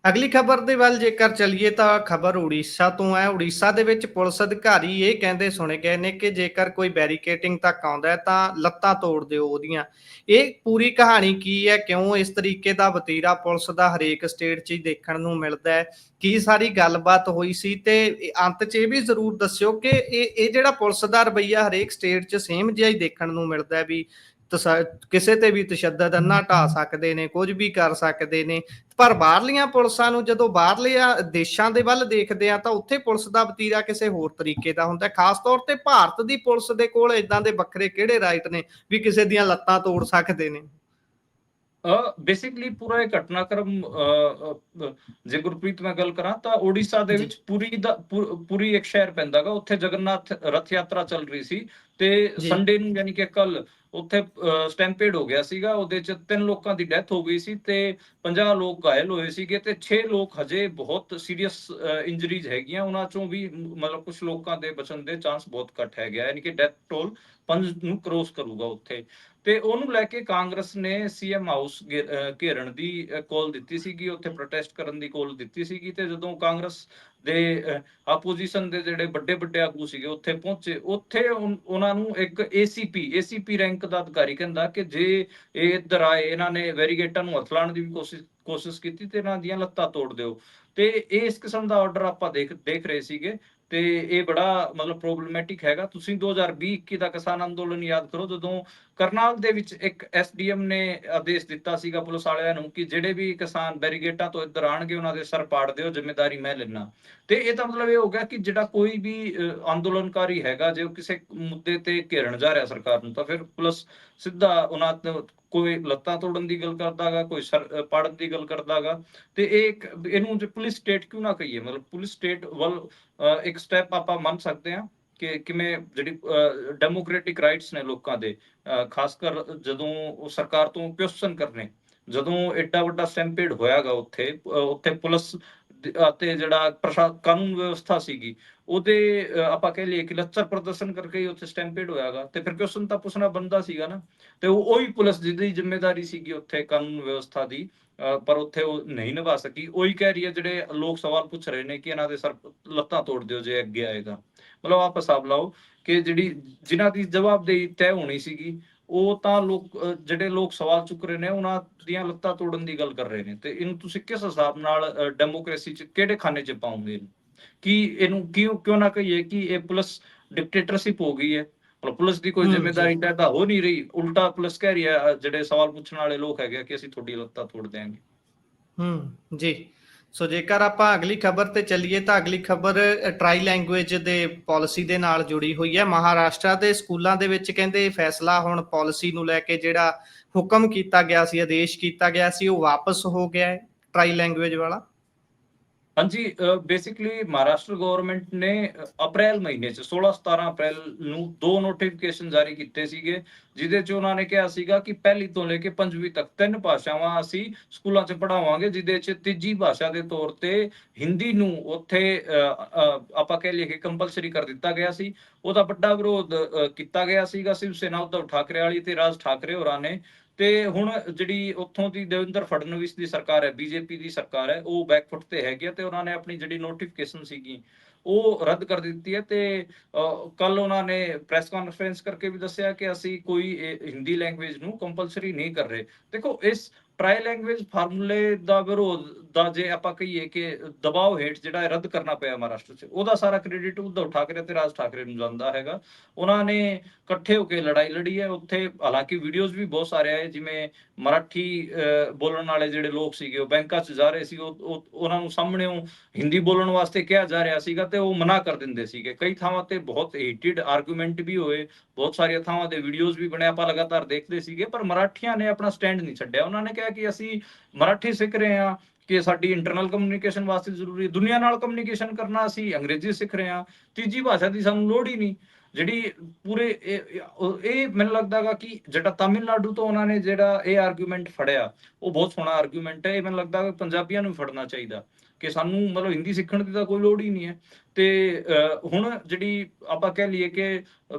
ਅਗਲੀ ਖਬਰ ਦੇ ਵੱਲ ਜੇਕਰ ਚੱਲੀਏ ਤਾਂ ਖਬਰ ਉੜੀਸਾ ਤੋਂ ਹੈ। ਉੜੀਸਾ ਦੇ ਵਿੱਚ ਪੁਲਿਸ ਅਧਿਕਾਰੀ ਇਹ ਕਹਿੰਦੇ ਸੁਣੇ ਗਏ ਨੇ ਕਿ ਜੇਕਰ ਕੋਈ ਬੈਰੀਕੇਟਿੰਗ ਤੱਕ ਆਉਂਦਾ ਹੈ ਤਾਂ ਲੱਤਾਂ ਤੋੜ ਦਿਓ ਉਹਦੀਆਂ। ਇਹ ਪੂਰੀ ਕਹਾਣੀ ਕੀ ਹੈ, ਕਿਉਂ ਇਸ ਤਰੀਕੇ ਦਾ ਵਤੀਰਾ ਪੁਲਿਸ ਦਾ ਹਰੇਕ ਸਟੇਟ 'ਚ ਹੀ ਦੇਖਣ ਨੂੰ ਮਿਲਦਾ ਹੈ, ਕੀ ਸਾਰੀ ਗੱਲਬਾਤ ਹੋਈ ਸੀ, ਤੇ ਅੰਤ 'ਚ ਇਹ ਵੀ ਜ਼ਰੂਰ ਦੱਸਿਓ ਕਿ ਇਹ ਜਿਹੜਾ ਪੁਲਿਸ ਦਾ ਰਵੱਈਆ ਹਰੇਕ ਸਟੇਟ 'ਚ ਸੇਮ ਜਿਹਾ ਹੀ ਦੇਖਣ ਨੂੰ ਮਿਲਦਾ ਹੈ ਵੀ ਕਿਸੇ ਤੇ ਵੀ ਤਸ਼ੱਦਦ ਅੰਨਾ ਢਾ ਸਕਦੇ ਨੇ, ਕੁਝ ਵੀ ਕਰ ਸਕਦੇ ਨੇ। ਪਰ ਬਾਹਰਲੀਆਂ ਪੁਲਿਸਾਂ ਨੂੰ ਜਦੋਂ ਬਾਹਰਲੇ ਦੇਸ਼ਾਂ ਦੇ ਵੱਲ ਦੇਖਦੇ ਆ ਤਾਂ ਉੱਥੇ ਪੁਲਿਸ ਦਾ ਵਤੀਰਾ ਕਿਸੇ ਹੋਰ ਤਰੀਕੇ ਦਾ ਹੁੰਦਾ। ਖਾਸ ਤੌਰ ਤੇ ਭਾਰਤ ਦੀ ਪੁਲਿਸ ਦੇ ਕੋਲ ਏਦਾਂ ਦੇ ਵੱਖਰੇ ਕਿਹੜੇ ਰਾਈਟ ਨੇ ਵੀ ਕਿਸੇ ਦੀਆਂ ਲੱਤਾਂ ਤੋੜ ਸਕਦੇ ਨੇ? ਬੇਸਿਕਲੀ ਪੂਰਾ ਇਹ ਘਟਨਾਕ੍ਰਮ ਜੇ ਗੁਰਪ੍ਰੀਤ ਮੈਂ ਗੱਲ ਕਰਾਂ ਤਾਂ ਉੜੀਸਾ ਦੇ ਜੀ ਵਿੱਚ ਪੂਰੀ ਇੱਕ ਸ਼ਹਿਰ ਪੈਂਦਾ ਗਾ, ਉੱਥੇ ਜਗਨਨਾਥ ਰਥ ਯਾਤਰਾ ਚੱਲ ਰਹੀ ਸੀ ਤੇ ਜੀ ਸੰਡੇ ਨੂੰ ਯਾਨੀ ਕਿ ਕੱਲ ਉੱਥੇ ਸਟੈਂਪੇਡ ਹੋ ਗਿਆ ਸੀਗਾ। ਉਹਦੇ ਚ 3 ਲੋਕਾਂ ਦੀ ਡੈਥ ਹੋ ਗਈ ਸੀ ਤੇ 50 ਲੋਕ ਘਾਇਲ ਹੋਏ ਸੀਗੇ ਤੇ 6 ਲੋਕ ਹਜੇ ਬਹੁਤ ਸੀਰੀਅਸ ਇੰਜਰੀਜ਼ ਹੈਗੀਆਂ। ਉਹਨਾਂ ਚੋਂ ਵੀ ਮਤਲਬ ਕੁਝ ਲੋਕਾਂ ਦੇ ਬਚਣ ਦੇ ਚਾਂਸ ਬਹੁਤ ਘੱਟ ਹੈਗੇ, ਯਾਨੀ ਕਿ ਡੈਥ ਟੋਲ 5 ਨੂੰ ਕ੍ਰੋਸ ਕਰੂਗਾ ਉੱਥੇ। ਤੇ ਉਹਨੂੰ ਲੈ ਕੇ ਕਾਂਗਰਸ ਨੇ ਸੀਐਮ ਹਾਊਸ ਘੇਰਨ ਦੀ ਕਾਲ ਦਿੱਤੀ ਸੀਗੀ, ਉੱਥੇ ਪ੍ਰੋਟੈਸਟ ਕਰਨ ਦੀ ਕਾਲ ਦਿੱਤੀ ਸੀਗੀ। ਤੇ ਜਦੋਂ ਕਾਂਗਰਸ ਦੇ ਆਪੋਜੀਸ਼ਨ ਦੇ ਜਿਹੜੇ ਵੱਡੇ ਵੱਡੇ ਆਗੂ ਸੀਗੇ ਉੱਥੇ ਪਹੁੰਚੇ, ਉੱਥੇ ਉਹਨਾਂ ਨੂੰ ਇੱਕ ਏਸੀਪੀ ਰੈਂਕ ਦਾ ਅਧਿਕਾਰੀ ਕਹਿੰਦਾ ਕਿ ਜੇ ਇਹ ਇੱਧਰ ਆਏ, ਇਹਨਾਂ ਨੇ ਵੈਰੀਗੇਟਾਂ ਨੂੰ ਹੱਥ ਲਾਉਣ ਦੀ ਵੀ ਕੋਸ਼ਿਸ਼ ਕੀਤੀ ਤੇ ਇਹਨਾਂ ਦੀਆਂ ਲੱਤਾਂ ਤੋੜ ਦਿਓ। ਤੇ ਇਸ ਕਿਸਮ ਦਾ ਆਰਡਰ ਆਪਾਂ ਦੇਖ ਰਹੇ ਸੀਗੇ ਤੇ ਇਹ ਬੜਾ ਮਤਲਬ ਪ੍ਰੋਬਲਮੈਟਿਕ ਹੈਗਾ। ਤੁਸੀਂ 2020-21 ਦਾ ਕਿਸਾਨ ਅੰਦੋਲਨ ਯਾਦ ਕਰੋ, ਜਦੋਂ ਕਰਨਾਲ ਦੇ ਵਿੱਚ ਇੱਕ ਐਸਡੀਐਮ ਨੇ ਆਦੇਸ਼ ਦਿੱਤਾ ਸੀਗਾ ਪੁਲਿਸ ਵਾਲਿਆਂ ਨੂੰ ਕਿ ਜਿਹੜੇ ਵੀ ਕਿਸਾਨ ਬੈਰੀਗੇਟਾਂ ਤੋਂ ਇੱਧਰ ਆਣਗੇ ਉਹਨਾਂ ਦੇ ਸਰ ਪਾੜ ਦਿਓ, ਜ਼ਿੰਮੇਵਾਰੀ ਮੈਂ ਲੈਣਾ। ਤੇ ਇਹਦਾ ਮਤਲਬ ਇਹ ਹੋ ਗਿਆ ਕਿ ਜਿਹੜਾ ਕੋਈ ਵੀ ਅੰਦੋਲਨਕਾਰੀ ਹੈਗਾ, ਜੇ ਉਹ ਕਿਸੇ ਮੁੱਦੇ ਤੇ ਘੇਰਨ ਜਾ ਰਿਹਾ ਸਰਕਾਰ ਨੂੰ, ਤਾਂ ਫਿਰ ਪੁਲਿਸ ਸਿੱਧਾ ਉਹਨਾਂ ਤੇ ਕੋਈ ਲੱਤਾਂ ਤੋੜਨ ਦੀ ਗੱਲ ਕਰਦਾਗਾ, ਕੋਈ ਸਰ ਪਾੜਨ ਦੀ ਗੱਲ ਕਰਦਾਗਾ। ਤੇ ਇਹਨੂੰ ਜੇ ਪੁਲਿਸ ਸਟੇਟ ਕਿਉਂ ਨਾ ਕਹੀਏ, ਮਤਲਬ ਪੁਲਿਸ ਸਟੇਟ ਵੱਲ ਇੱਕ ਸਟੈਪ ਆਪਾਂ ਮੰਨ ਸਕਦੇ ਹਾਂ ਕਿ ਕਿਵੇਂ ਜਿਹੜੀ ਡੈਮੋਕ੍ਰੈਟਿਕ ਰਾਈਟਸ ਨੇ ਲੋਕਾਂ ਦੇ, ਖਾਸ ਕਰ ਜਦੋਂ ਉਹ ਸਰਕਾਰ ਤੋਂ ਕੁਐਸਚਨ ਕਰਨੇ, ਜਦੋਂ ਐਡਾ ਵੱਡਾ ਸਟੈਂਪੇਡ ਹੋਇਆਗਾ ਉੱਥੇ ਪੁਲਿਸ ਅਤੇ ਜਿਹੜਾ ਕਾਨੂੰਨ ਵਿਵਸਥਾ ਸੀਗੀ ਉਹਦੇ ਆਪਾਂ ਕਹਿ ਲਈਏ ਕਿ ਲੱਚਰ ਪ੍ਰਦਰਸ਼ਨ ਕਰਕੇ ਹੀ ਉੱਥੇ ਸਟੈਂਪੇਡ ਹੋਇਆਗਾ, ਤੇ ਫਿਰ ਕੁਐਸਚਨ ਤਾਂ ਪੁੱਛਣਾ ਬਣਦਾ ਸੀਗਾ ਨਾ। ਤੇ ਉਹੀ ਪੁਲਿਸ ਜਿਹਦੀ ਜ਼ਿੰਮੇਵਾਰੀ ਸੀਗੀ ਉੱਥੇ ਕਾਨੂੰਨ ਵਿਵਸਥਾ ਦੀ, ਪਰ ਉੱਥੇ ਉਹ ਨਹੀਂ ਨਿਭਾ ਸਕੀ। ਉਹੀ ਕਹਿ ਰਹੀ ਹੈ, ਜਿਹੜੇ ਲੋਕ ਸਵਾਲ ਪੁੱਛ ਰਹੇ ਨੇ ਕਿ ਇਹਨਾਂ ਦੇ ਸਰ ਲੱਤਾਂ ਤੋੜ ਦਿਓ ਜੇ ਅੱਗੇ ਆਏਗਾ। ਮਤਲਬ ਆਪ ਹਿਸਾਬ ਲਾਓ ਕਿ ਜਿਨ੍ਹਾਂ ਦੀ ਜਵਾਬਦੇਹੀ ਤੈਅ ਹੋਣੀ ਸੀਗੀ, ਉਹ ਤਾਂ ਜਿਹੜੇ ਲੋਕ ਸਵਾਲ ਚੁੱਕ ਰਹੇ ਨੇ ਉਹਨਾਂ ਦੀਆਂ ਲੱਤਾਂ ਤੋੜਨ ਦੀ ਗੱਲ ਕਰ ਰਹੇ ਨੇ। ਤੇ ਇਹਨੂੰ ਤੁਸੀਂ ਕਿਸ ਹਿਸਾਬ ਨਾਲ ਡੈਮੋਕ੍ਰੇਸੀ ਚ ਕਿਹੜੇ ਖਾਨੇ ਚ ਪਾਉਂਗੇ? ਕਿ ਇਹਨੂੰ ਕਿਉਂ ਨਾ ਕਹੀਏ ਕਿ ਇਹ ਪੁਲਿਸ ਡਿਕਟੇਟਰਸ਼ਿਪ ਹੋ ਗਈ ਹੈ। ਪੁਲਿਸ ਦੀ ਕੋਈ ਜੀ ਜ਼ਿੰਮੇਵਾਰੀ ਤੈਅ ਤਾਂ ਹੋ ਨਹੀਂ ਰਹੀ, ਉਲਟਾ ਪੁਲਿਸ ਕਹਿ ਰਹੀ ਹੈ ਜਿਹੜੇ ਸਵਾਲ ਪੁੱਛਣ ਵਾਲੇ ਲੋਕ ਹੈਗੇ ਕਿ ਅਸੀਂ ਤੁਹਾਡੀ ਲੱਤਾਂ ਤੋੜ ਦਿਆਂਗੇ। ਜੀ। ਸੋ ਜੇਕਰ ਆਪਾਂ ਅਗਲੀ ਖਬਰ ਤੇ ਚੱਲੀਏ ਤਾਂ ਅਗਲੀ ਖਬਰ ਟਰਾਈ ਲੈਂਗੁਏਜ ਦੇ ਪਾਲਿਸੀ ਦੇ ਨਾਲ ਜੁੜੀ ਹੋਈ ਹੈ। ਮਹਾਰਾਸ਼ਟਰ ਦੇ ਸਕੂਲਾਂ ਦੇ ਵਿੱਚ ਕਹਿੰਦੇ ਫੈਸਲਾ ਹੁਣ ਪਾਲਿਸੀ ਨੂੰ ਲੈ ਕੇ ਜਿਹੜਾ ਹੁਕਮ ਕੀਤਾ ਗਿਆ ਸੀ, ਆਦੇਸ਼ ਕੀਤਾ ਗਿਆ ਸੀ, ਉਹ ਵਾਪਸ ਹੋ ਗਿਆ ਹੈ ਟਰਾਈ ਲੈਂਗੁਏਜ ਵਾਲਾ। ਹਾਂਜੀ, ਬੇਸਿਕਲੀ ਮਹਾਰਾਸ਼ਟਰ ਗਵਰਨਮੈਂਟ ਨੇ ਅਪ੍ਰੈਲ ਮਹੀਨੇ ਚ 16-17 ਅਪ੍ਰੈਲ ਨੂੰ 2 ਨੋਟੀਫਿਕੇਸ਼ਨ ਜਾਰੀ ਕੀਤੇ ਸੀਗੇ, ਜਿਹਦੇ ਚ ਉਹਨਾਂ ਨੇ ਕਿਹਾ ਸੀਗਾ ਕਿ ਪਹਿਲੀ ਤੋਂ ਲੈ ਕੇ 5ਵੀਂ ਤੱਕ 3 ਭਾਸ਼ਾਵਾਂ ਅਸੀਂ ਸਕੂਲਾਂ ਚ ਪੜਾਵਾਂਗੇ, ਜਿਹਦੇ ਚ ਤੀਜੀ ਭਾਸ਼ਾ ਦੇ ਤੌਰ ਤੇ ਹਿੰਦੀ ਨੂੰ ਉੱਥੇ ਆਪਾਂ ਕਹਿ ਲਈਏ ਕਿ ਕੰਪਲਸਰੀ ਕਰ ਦਿੱਤਾ ਗਿਆ ਸੀ। ਉਹਦਾ ਵੱਡਾ ਵਿਰੋਧ ਕੀਤਾ ਗਿਆ ਸੀਗਾ ਸ਼ਿਵ ਸੈਨਾ, ਉद्धਵ ਠਾਕਰੇ ਵਾਲੀ ਤੇ ਰਾਜ ਠਾਕਰੇ ਹੋਰਾਂ ਨੇ। ਤੇ ਹੁਣ ਜਿਹੜੀ ਉੱਥੋਂ ਦੀ ਦੇਵੇਂਦਰ ਫਡਨਵੀਸ ਦੀ ਸਰਕਾਰ ਹੈ, ਬੀਜੇਪੀ ਦੀ ਸਰਕਾਰ ਹੈ, ਉਹ ਬੈਕਫੁੱਟ ਤੇ ਹੈਗੀ ਹੈ ਤੇ ਉਹਨਾਂ ਨੇ ਆਪਣੀ ਜਿਹੜੀ ਨੋਟੀਫਿਕੇਸ਼ਨ ਸੀਗੀ ਉਹ ਰੱਦ ਕਰ ਦਿੱਤੀ ਹੈ। ਤੇ ਕੱਲ ਉਹਨਾਂ ਨੇ ਪ੍ਰੈਸ ਕਾਨਫਰੰਸ ਕਰਕੇ ਵੀ ਦੱਸਿਆ ਕਿ ਅਸੀਂ ਕੋਈ ਹਿੰਦੀ ਲੈਂਗੁਏਜ ਨੂੰ ਕੰਪਲਸਰੀ ਨਹੀਂ ਕਰ ਰਹੇ। ਦੇਖੋ, ਇਸ ਟਰਾਈ ਲੈਂਗੁਏਜ ਫਾਰਮੂਲੇ ਦਾ ਵਿਰੋਧ ਦਾ ਜੇ ਆਪਾਂ ਕਹੀਏ ਕਿ ਦਬਾਅ ਹੇਠ ਜਿਹੜਾ ਰੱਦ ਕਰਨਾ ਪਿਆ ਮਹਾਰਾਸ਼ਟਰ 'ਚ, ਉਹਦਾ ਸਾਰਾ ਕ੍ਰੈਡਿਟ ਉद्धਵ ਠਾਕਰੇ ਤੇ ਰਾਜ ਠਾਕਰੇ ਨੂੰ ਜਾਂਦਾ ਹੈਗਾ। ਉਹਨਾਂ ਨੇ ਇਕੱਠੇ ਹੋ ਕੇ ਲੜਾਈ ਲੜੀ ਹੈ ਉੱਥੇ। ਹਾਲਾਂਕਿ ਵੀਡੀਓਜ਼ ਵੀ ਬਹੁਤ ਸਾਰੇ ਆਏ, ਜਿਵੇਂ ਮਰਾਠੀ ਬੋਲਣ ਵਾਲੇ ਜਿਹੜੇ ਲੋਕ ਸੀਗੇ ਉਹ ਬੈਂਕਾਂ 'ਚ ਜਾ ਰਹੇ ਸੀ, ਉਹਨਾਂ ਨੂੰ ਸਾਹਮਣੇੋਂ ਹਿੰਦੀ ਬੋਲਣ ਵਾਸਤੇ ਕਿਹਾ ਜਾ ਰਿਹਾ ਸੀਗਾ ਤੇ ਉਹ ਮਨਾ ਕਰ ਦਿੰਦੇ ਸੀਗੇ। ਕਈ ਥਾਵਾਂ ਤੇ ਬਹੁਤ ਹੀਟਡ ਆਰਗੂਮੈਂਟ ਵੀ ਹੋਏ, ਬਹੁਤ ਸਾਰੀਆਂ ਥਾਵਾਂ ਦੇ ਵੀਡੀਓਜ਼ ਵੀ ਬਣੇ, ਆਪਾਂ ਲਗਾਤਾਰ ਦੇਖਦੇ ਸੀਗੇ। ਪਰ ਮਰਾਠੀਆਂ ਨੇ ਆਪਣਾ ਸਟੈਂਡ ਨਹੀਂ ਛੱਡਿਆ। ਉਹਨਾਂ ਨੇ ਕਿਹਾ ਕਿ ਅਸੀਂ ਮਰਾਠੀ ਸਿੱਖ ਰਹੇ ਹਾਂ ਕਿ ਸਾਡੀ ਇੰਟਰਨਲ ਕਮਿਊਨੀਕੇਸ਼ਨ ਵਾਸਤੇ ਜ਼ਰੂਰੀ ਹੈ, ਦੁਨੀਆ ਨਾਲ ਕਮਿਊਨੀਕੇਸ਼ਨ ਕਰਨਾ ਅਸੀਂ ਅੰਗਰੇਜ਼ੀ ਸਿੱਖ ਰਹੇ ਹਾਂ, ਤੀਜੀ ਭਾਸ਼ਾ ਦੀ ਸਾਨੂੰ ਲੋੜ ਹੀ ਨਹੀਂ। ਜਿਹੜੀ ਪੂਰੇ ਇਹ ਮੈਨੂੰ ਲੱਗਦਾਗਾ ਕਿ ਜਿਹੜਾ ਤਾਮਿਲਨਾਡੂ ਤੋਂ ਉਹਨਾਂ ਨੇ ਜਿਹੜਾ ਇਹ ਆਰਗੂਮੈਂਟ ਫੜਿਆ ਉਹ ਬਹੁਤ ਸੋਹਣਾ ਆਰਗੂਮੈਂਟ ਹੈ। ਇਹ ਮੈਨੂੰ ਲੱਗਦਾ ਕਿ ਪੰਜਾਬੀਆਂ ਨੂੰ ਫੜਨਾ ਚਾਹੀਦਾ ਕਿ ਸਾਨੂੰ ਮਤਲਬ ਹਿੰਦੀ ਸਿੱਖਣ ਦੀ ਤਾਂ ਕੋਈ ਲੋੜ ਹੀ ਨਹੀਂ ਹੈ। ਤੇ ਹੁਣ ਜਿਹੜੀ ਆਪਾਂ ਕਹਿ ਲਈਏ ਕਿ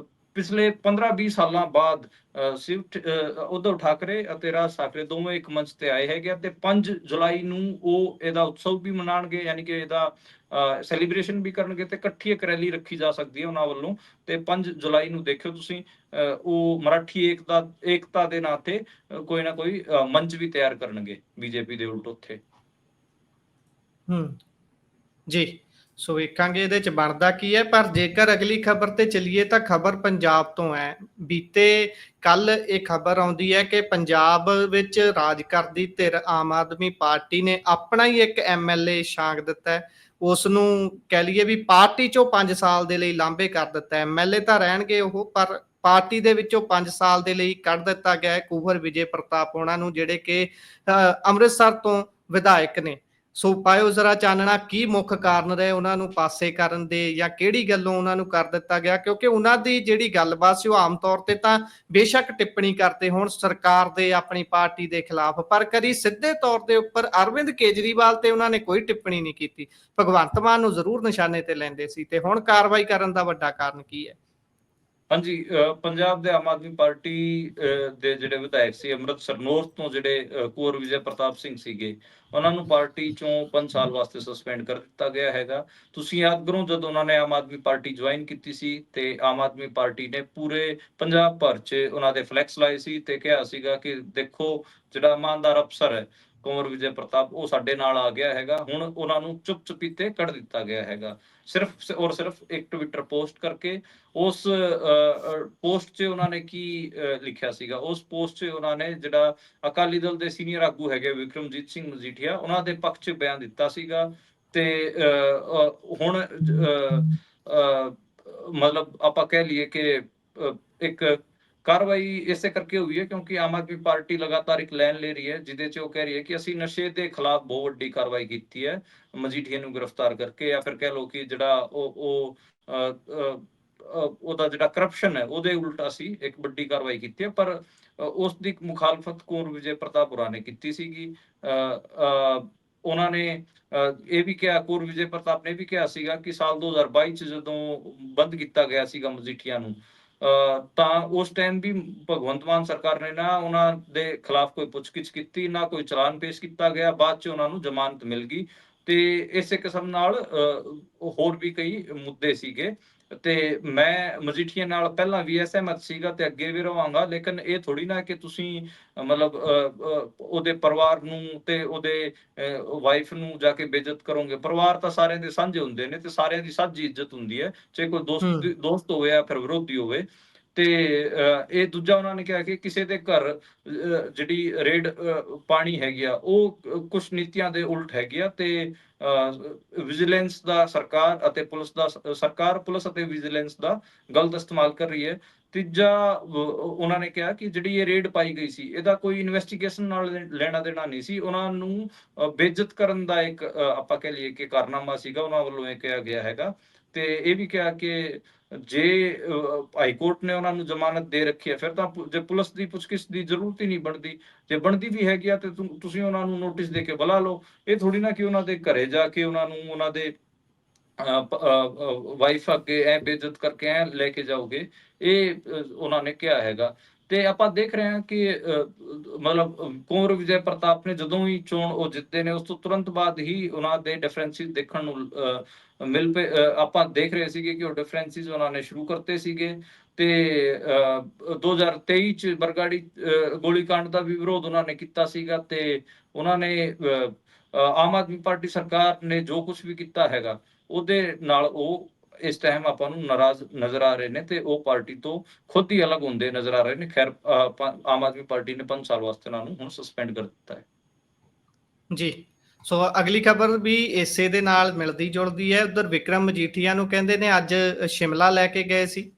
ਪਿਛਲੇ 15-20 ਸਾਲਾਂ ਬਾਅਦ ਉद्धਵ ਠਾਕਰੇ ਅਤੇ ਰਾਜ ਠਾਕਰੇ ਦੋਵੇਂ ਇੱਕ ਮੰਚ ਤੇ ਆਏ ਹੈਗੇ ਤੇ 5 ਜੁਲਾਈ ਨੂੰ ਉਹ ਇਹਦਾ ਉਤਸਵ ਵੀ ਮਨਾਉਣਗੇ, ਯਾਨੀ ਕਿ ਇਹਦਾ ਸੈਲੀਬ੍ਰੇਸ਼ਨ ਵੀ ਕਰਨਗੇ ਤੇ ਇਕੱਠੀ ਇੱਕ ਰੈਲੀ ਰੱਖੀ ਜਾ ਸਕਦੀ ਹੈ ਉਹਨਾਂ ਵੱਲੋਂ। ਤੇ 5 ਜੁਲਾਈ ਨੂੰ ਦੇਖਿਓ ਤੁਸੀਂ, ਉਹ ਮਰਾਠੀ ਏਕਤਾ ਦੇ ਨਾਂ ਤੇ ਕੋਈ ਨਾ ਕੋਈ ਮੰਚ ਵੀ ਤਿਆਰ ਕਰਨਗੇ ਬੀਜੇਪੀ ਦੇ ਉਲਟ ਉੱਥੇ। ਜੀ। ਸੋ ਵੇਖਾਂਗੇ ਇਹਦੇ ਚ ਬਣਦਾ ਕੀ ਹੈ। ਪਰ ਜੇਕਰ ਅਗਲੀ ਖਬਰ ਤੇ ਚੱਲੀਏ ਤਾਂ ਖਬਰ ਪੰਜਾਬ ਤੋਂ ਹੈ। ਬੀਤੇ ਕੱਲ ਇਹ ਖਬਰ ਆਉਂਦੀ ਹੈ ਕਿ ਪੰਜਾਬ ਵਿੱਚ ਰਾਜ ਕਰਦੀ ਧਿਰ ਆਮ ਆਦਮੀ ਪਾਰਟੀ ਨੇ ਆਪਣਾ ਹੀ ਇੱਕ ਐਮਐਲਏ ਛਾਂਗ ਦਿੱਤਾ ਹੈ। ਉਸ ਨੂੰ ਕਹਿ ਲਈਏ ਵੀ ਪਾਰਟੀ ਚੋਂ 5 ਸਾਲ ਦੇ ਲਈ ਲਾਂਭੇ ਕਰ ਦਿੱਤਾ। ਐਮਐਲਏ ਤਾਂ ਰਹਿਣਗੇ ਉਹ, ਪਰ ਪਾਰਟੀ ਦੇ ਵਿੱਚੋਂ 5 ਸਾਲ ਦੇ ਲਈ ਕੱਢ ਦਿੱਤਾ ਗਿਆ ਹੈ ਕੁੰਵਰ ਵਿਜੇ ਪ੍ਰਤਾਪ ਉਹਨਾਂ ਨੂੰ, ਜਿਹੜੇ ਕਿ ਅੰਮ੍ਰਿਤਸਰ ਤੋਂ ਵਿਧਾਇਕ ਨੇ। ਸੋ ਪਾਇਓ ਜ਼ਰਾ ਚਾਨਣਾ, ਕੀ ਮੁੱਖ ਕਾਰਨ ਰਹੇ ਉਹਨਾਂ ਨੂੰ ਪਾਸੇ ਕਰਨ ਦੇ, ਜਾਂ ਕਿਹੜੀ ਗੱਲੋਂ ਉਹਨਾਂ ਨੂੰ ਕਰ ਦਿੱਤਾ ਗਿਆ? ਕਿਉਂਕਿ ਉਹਨਾਂ ਦੀ ਜਿਹੜੀ ਗੱਲਬਾਤ ਸੀ ਉਹ ਆਮ ਤੌਰ ਤੇ ਤਾਂ ਬੇਸ਼ੱਕ ਟਿੱਪਣੀ ਕਰਦੇ ਹੋਣ ਸਰਕਾਰ ਦੇ, ਆਪਣੀ ਪਾਰਟੀ ਦੇ ਖਿਲਾਫ, ਪਰ ਕਦੀ ਸਿੱਧੇ ਤੌਰ ਦੇ ਉੱਪਰ ਅਰਵਿੰਦ ਕੇਜਰੀਵਾਲ ਤੇ ਉਹਨਾਂ ਨੇ ਕੋਈ ਟਿੱਪਣੀ ਨਹੀਂ ਕੀਤੀ। ਭਗਵੰਤ ਮਾਨ ਨੂੰ ਜ਼ਰੂਰ ਨਿਸ਼ਾਨੇ ਤੇ ਲੈਂਦੇ ਸੀ, ਤੇ ਹੁਣ ਕਾਰਵਾਈ ਕਰਨ ਦਾ ਵੱਡਾ ਕਾਰਨ ਕੀ ਹੈ? ਹਾਂਜੀ, ਪੰਜਾਬ ਦੇ ਆਮ ਆਦਮੀ ਪਾਰਟੀ ਦੇ ਜਿਹੜੇ ਵਿਧਾਇਕ ਸੀ ਅੰਮ੍ਰਿਤਸਰ ਨੌਰਥ ਤੋਂ, ਜਿਹੜੇ ਕੁੰਵਰ ਵਿਜੇ ਪ੍ਰਤਾਪ ਸਿੰਘ ਸੀਗੇ, ਉਹਨਾਂ ਨੂੰ ਪਾਰਟੀ ਚੋਂ 5 ਸਾਲ ਵਾਸਤੇ ਸਸਪੈਂਡ ਕਰ ਦਿੱਤਾ ਗਿਆ ਹੈਗਾ। ਤੁਸੀਂ ਯਾਦ ਕਰੋ, ਜਦੋਂ ਉਹਨਾਂ ਨੇ ਆਮ ਆਦਮੀ ਪਾਰਟੀ ਜੁਆਇਨ ਕੀਤੀ ਸੀ ਤੇ ਆਮ ਆਦਮੀ ਪਾਰਟੀ ਨੇ ਪੂਰੇ ਪੰਜਾਬ ਭਰ 'ਚ ਉਹਨਾਂ ਦੇ ਫਲੈਕਸ ਲਾਏ ਸੀ ਤੇ ਕਿਹਾ ਸੀਗਾ ਕਿ ਦੇਖੋ, ਜਿਹੜਾ ਇਮਾਨਦਾਰ ਅਫਸਰ ਹੈ ਕੁੰਵਰ ਵਿਜੇ ਪ੍ਰਤਾਪ, ਉਹ ਸਾਡੇ ਨਾਲ ਆ ਗਿਆ ਹੈਗਾ। ਹੁਣ ਉਹਨਾਂ ਨੂੰ ਚੁੱਪ ਚਪੀਤੇ ਕੱਢ ਦਿੱਤਾ ਗਿਆ ਹੈਗਾ, ਸਿਰਫ ਔਰ ਸਿਰਫ ਇੱਕ ਟਵਿੱਟਰ ਪੋਸਟ ਕਰਕੇ। ਉਸ ਪੋਸਟ 'ਚ ਉਹਨਾਂ ਨੇ ਕੀ ਲਿਖਿਆ ਸੀਗਾ? ਉਸ ਪੋਸਟ 'ਚ ਉਹਨਾਂ ਨੇ, ਜਿਹੜਾ ਅਕਾਲੀ ਦਲ ਦੇ ਸੀਨੀਅਰ ਆਗੂ ਹੈਗੇ ਵਿਕਰਮਜੀਤ ਸਿੰਘ ਮਜੀਠੀਆ, ਉਹਨਾਂ ਦੇ ਪੱਖ 'ਚ ਬਿਆਨ ਦਿੱਤਾ ਸੀਗਾ। ਤੇ ਹੁਣ ਮਤਲਬ ਆਪਾਂ ਕਹਿ ਲਈਏ ਕਿ ਇੱਕ ਕਾਰਵਾਈ ਇਸੇ ਕਰਕੇ ਹੋਈ ਹੈ ਕਿਉਂਕਿ ਆਮ ਆਦਮੀ ਪਾਰਟੀ ਲਗਾਤਾਰ ਇੱਕ ਲਾਈਨ ਲੈ ਰਹੀ ਹੈ, ਜਿਹਦੇ 'ਚ ਉਹ ਕਹਿ ਰਹੀ ਹੈ ਕਿ ਅਸੀਂ ਨਸ਼ੇ ਦੇ ਖਿਲਾਫ ਬਹੁਤ ਵੱਡੀ ਕਾਰਵਾਈ ਕੀਤੀ ਹੈ, ਮਜੀਠੀਆ ਨੂੰ ਗ੍ਰਿਫਤਾਰ ਕਰਕੇ, ਜਾਂ ਫਿਰ ਕਹਿ ਲਓ ਕਿ ਜਿਹੜਾ ਉਹਦਾ ਜਿਹੜਾ ਕਰਪਸ਼ਨ ਹੈ ਉਹਦੇ ਉਲਟ ਅਸੀਂ ਇੱਕ ਵੱਡੀ ਕਾਰਵਾਈ ਕੀਤੀ ਹੈ। ਪਰ ਉਸ ਦੀ ਮੁਖਾਲਫਤ ਕੁੰਵਰ ਵਿਜੇ ਪ੍ਰਤਾਪ ਹੋਰਾਂ ਨੇ ਕੀਤੀ ਸੀਗੀ। ਉਹਨਾਂ ਨੇ ਇਹ ਵੀ ਕਿਹਾ, ਕੁੰਵਰ ਵਿਜੇ ਪ੍ਰਤਾਪ ਨੇ ਵੀ ਕਿਹਾ ਸੀਗਾ ਕਿ ਸਾਲ 2022 ਚ ਜਦੋਂ ਬੰਦ ਕੀਤਾ ਗਿਆ ਸੀਗਾ ਮਜੀਠੀਆ ਨੂੰ, ਤਾਂ ਉਸ ਟਾਈਮ ਵੀ ਭਗਵੰਤ ਮਾਨ ਸਰਕਾਰ ਨੇ ਨਾ ਉਹਨਾਂ ਦੇ ਖਿਲਾਫ ਕੋਈ ਪੁੱਛਗਿੱਛ ਕੀਤੀ, ਨਾ ਕੋਈ ਚਲਾਨ ਪੇਸ਼ ਕੀਤਾ ਗਿਆ। ਬਾਅਦ ਚ ਉਹਨਾਂ ਨੂੰ ਜ਼ਮਾਨਤ ਮਿਲ ਗਈ। ਤੇ ਇਸੇ ਕਿਸਮ ਨਾਲ ਹੋਰ ਵੀ ਕਈ ਮੁੱਦੇ ਸੀਗੇ। ਤੇ ਮੈਂ ਮਜੀਠੀਆ ਨਾਲ ਪਹਿਲਾਂ ਵੀ ਅਸਹਿਮਤ ਸੀਗਾ ਤੇ ਅੱਗੇ ਵੀ ਰਵਾਂਗਾ, ਲੇਕਿਨ ਇਹ ਥੋੜੀ ਨਾ ਕਿ ਤੁਸੀਂ ਮਤਲਬ ਉਹਦੇ ਪਰਿਵਾਰ ਨੂੰ ਤੇ ਉਹਦੇ ਵਾਈਫ ਨੂੰ ਜਾ ਕੇ ਬੇਇੱਜ਼ਤ ਕਰੋਗੇ। ਪਰਿਵਾਰ ਤਾਂ ਸਾਰਿਆਂ ਦੇ ਸਾਂਝੇ ਹੁੰਦੇ ਨੇ ਤੇ ਸਾਰਿਆਂ ਦੀ ਸਾਂਝੀ ਇੱਜ਼ਤ ਹੁੰਦੀ ਹੈ, ਚਾਹੇ ਕੋਈ ਦੋਸਤ ਹੋਵੇ ਜਾਂ ਫਿਰ ਵਿਰੋਧੀ ਹੋਵੇ। ਤੇ ਇਹ ਦੂਜਾ ਉਹਨਾਂ ਨੇ ਕਿਹਾ ਕਿ ਕਿਸੇ ਦੇ ਘਰ ਜਿਹੜੀ ਰੇਡ ਪਾਣੀ ਹੈਗੀ ਆ, ਉਹ ਕੁਛ ਨੀਤੀਆਂ ਦੇ ਉਲਟ ਹੈਗੀ ਆ ਤੇ ਵਿਜੀਲੈਂਸ ਦਾ ਸਰਕਾਰ ਅਤੇ ਪੁਲਿਸ ਦਾ, ਸਰਕਾਰ ਪੁਲਿਸ ਅਤੇ ਵਿਜੀਲੈਂਸ ਦਾ ਗਲਤ ਇਸਤੇਮਾਲ ਕਰ ਰਹੀ ਹੈ। ਤੀਜਾ ਉਹਨਾਂ ਨੇ ਕਿਹਾ ਕਿ ਜਿਹੜੀ ਇਹ ਰੇਡ ਪਾਈ ਗਈ ਸੀ, ਇਹਦਾ ਕੋਈ ਇਨਵੈਸਟੀਗੇਸ਼ਨ ਨਾਲ ਲੈਣਾ ਦੇਣਾ ਨਹੀਂ ਸੀ, ਉਹਨਾਂ ਨੂੰ ਬੇਇੱਜ਼ਤ ਕਰਨ ਦਾ ਇੱਕ ਆਪਾਂ ਕਹਿ ਲਈਏ ਕਿ ਕਾਰਨਾਮਾ ਸੀਗਾ, ਉਹਨਾਂ ਵੱਲੋਂ ਇਹ ਕਿਹਾ ਗਿਆ ਹੈਗਾ। ਤੇ ਇਹ ਵੀ ਕਿਹਾ ਕਿ ਜੇ ਹਾਈ ਕੋਰਟ ਨੇ ਉਹਨਾਂ ਨੂੰ ਜ਼ਮਾਨਤ ਦੇ ਰੱਖੀ ਹੈ, ਫਿਰ ਤਾਂ ਜੇ ਪੁਲਿਸ ਦੀ ਪੁੱਛਗਿੱਛ ਦੀ ਜ਼ਰੂਰਤ ਹੀ ਨਹੀਂ ਬਣਦੀ। ਜੇ ਬਣਦੀ ਵੀ ਹੈਗੀ ਆ ਤੇ ਤੁਸੀਂ ਉਹਨਾਂ ਨੂੰ ਨੋਟਿਸ ਦੇ ਕੇ ਬੁਲਾ ਲਓ। ਇਹ ਥੋੜੀ ਨਾ ਕਿ ਉਹਨਾਂ ਦੇ ਘਰੇ ਜਾ ਕੇ ਉਹਨਾਂ ਨੂੰ ਉਹਨਾਂ ਦੇ ਵਾਈਫ ਅੱਗੇ ਐ ਬੇਇੱਜ਼ਤ ਕਰਕੇ ਐ ਲੈ ਕੇ ਜਾਓਗੇ, ਇਹ ਉਹਨਾਂ ਨੇ ਕਿਹਾ ਹੈਗਾ। ਤੇ ਆਪਾਂ ਦੇਖ ਰਹੇ ਹਾਂ ਕਿ ਮਤਲਬ ਕੁੰਵਰ ਵਿਜੇ ਪ੍ਰਤਾਪ ਨੇ ਜਦੋਂ ਹੀ ਚੋਣ ਉਹ ਜਿੱਤਦੇ ਨੇ, ਉਸ ਤੋਂ ਤੁਰੰਤ ਬਾਅਦ ਹੀ ਉਹਨਾਂ ਦੇ ਡਿਫਰੈਂਸਿਸ ਦੇਖਣ ਨੂੰ ਮਿਲ ਪਏ। ਆਪਾਂ ਦੇਖ ਰਹੇ ਸੀਗੇ ਕਿ ਉਹ ਡਿਫਰੈਂਸਿਸ ਉਹਨਾਂ ਨੇ ਸ਼ੁਰੂ ਕਰਤੇ ਸੀਗੇ। ਤੇ 2023 ਚ ਬਰਗਾੜੀ ਗੋਲੀकांड ਦਾ ਵੀ ਵਿਰੋਧ ਉਹਨਾਂ ਨੇ ਕੀਤਾ ਸੀਗਾ। ਤੇ ਉਹਨਾਂ ਨੇ ਆਮ ਆਦਮੀ ਪਾਰਟੀ ਸਰਕਾਰ ਨੇ ਜੋ ਕੁਝ ਵੀ ਕੀਤਾ ਹੈਗਾ, ਉਹਦੇ ਨਾਲ ਉਹ ਇਸ ਟਾਈਮ ਆਪਾਂ ਨੂੰ ਨਾਰਾਜ਼ ਨਜ਼ਰ ਆ ਰਹੇ ਨੇ ਤੇ ਉਹ ਪਾਰਟੀ ਤੋਂ ਖੁਦ ਹੀ ਅਲੱਗ ਹੁੰਦੇ ਨਜ਼ਰ ਆ ਰਹੇ ਨੇ। ਖੈਰ, ਆਮ ਆਦਮੀ ਪਾਰਟੀ ਨੇ 5 ਸਾਲ ਵਾਸਤੇ ਉਹਨਾਂ ਨੂੰ ਹੁਣ ਸਸਪੈਂਡ ਕਰ ਦਿੱਤਾ ਹੈ। ਜੀ, ਸੋ ਅਗਲੀ ਖਬਰ ਵੀ ਇਸੇ ਦੇ ਨਾਲ ਮਿਲਦੀ ਜੁਲਦੀ ਹੈ। ਉਧਰ ਵਿਕਰਮ ਮਜੀਠੀਆ ਨੂੰ ਕਹਿੰਦੇ ਨੇ ਅੱਜ ਸ਼ਿਮਲਾ ਲੈ ਕੇ ਗਏ ਸੀ।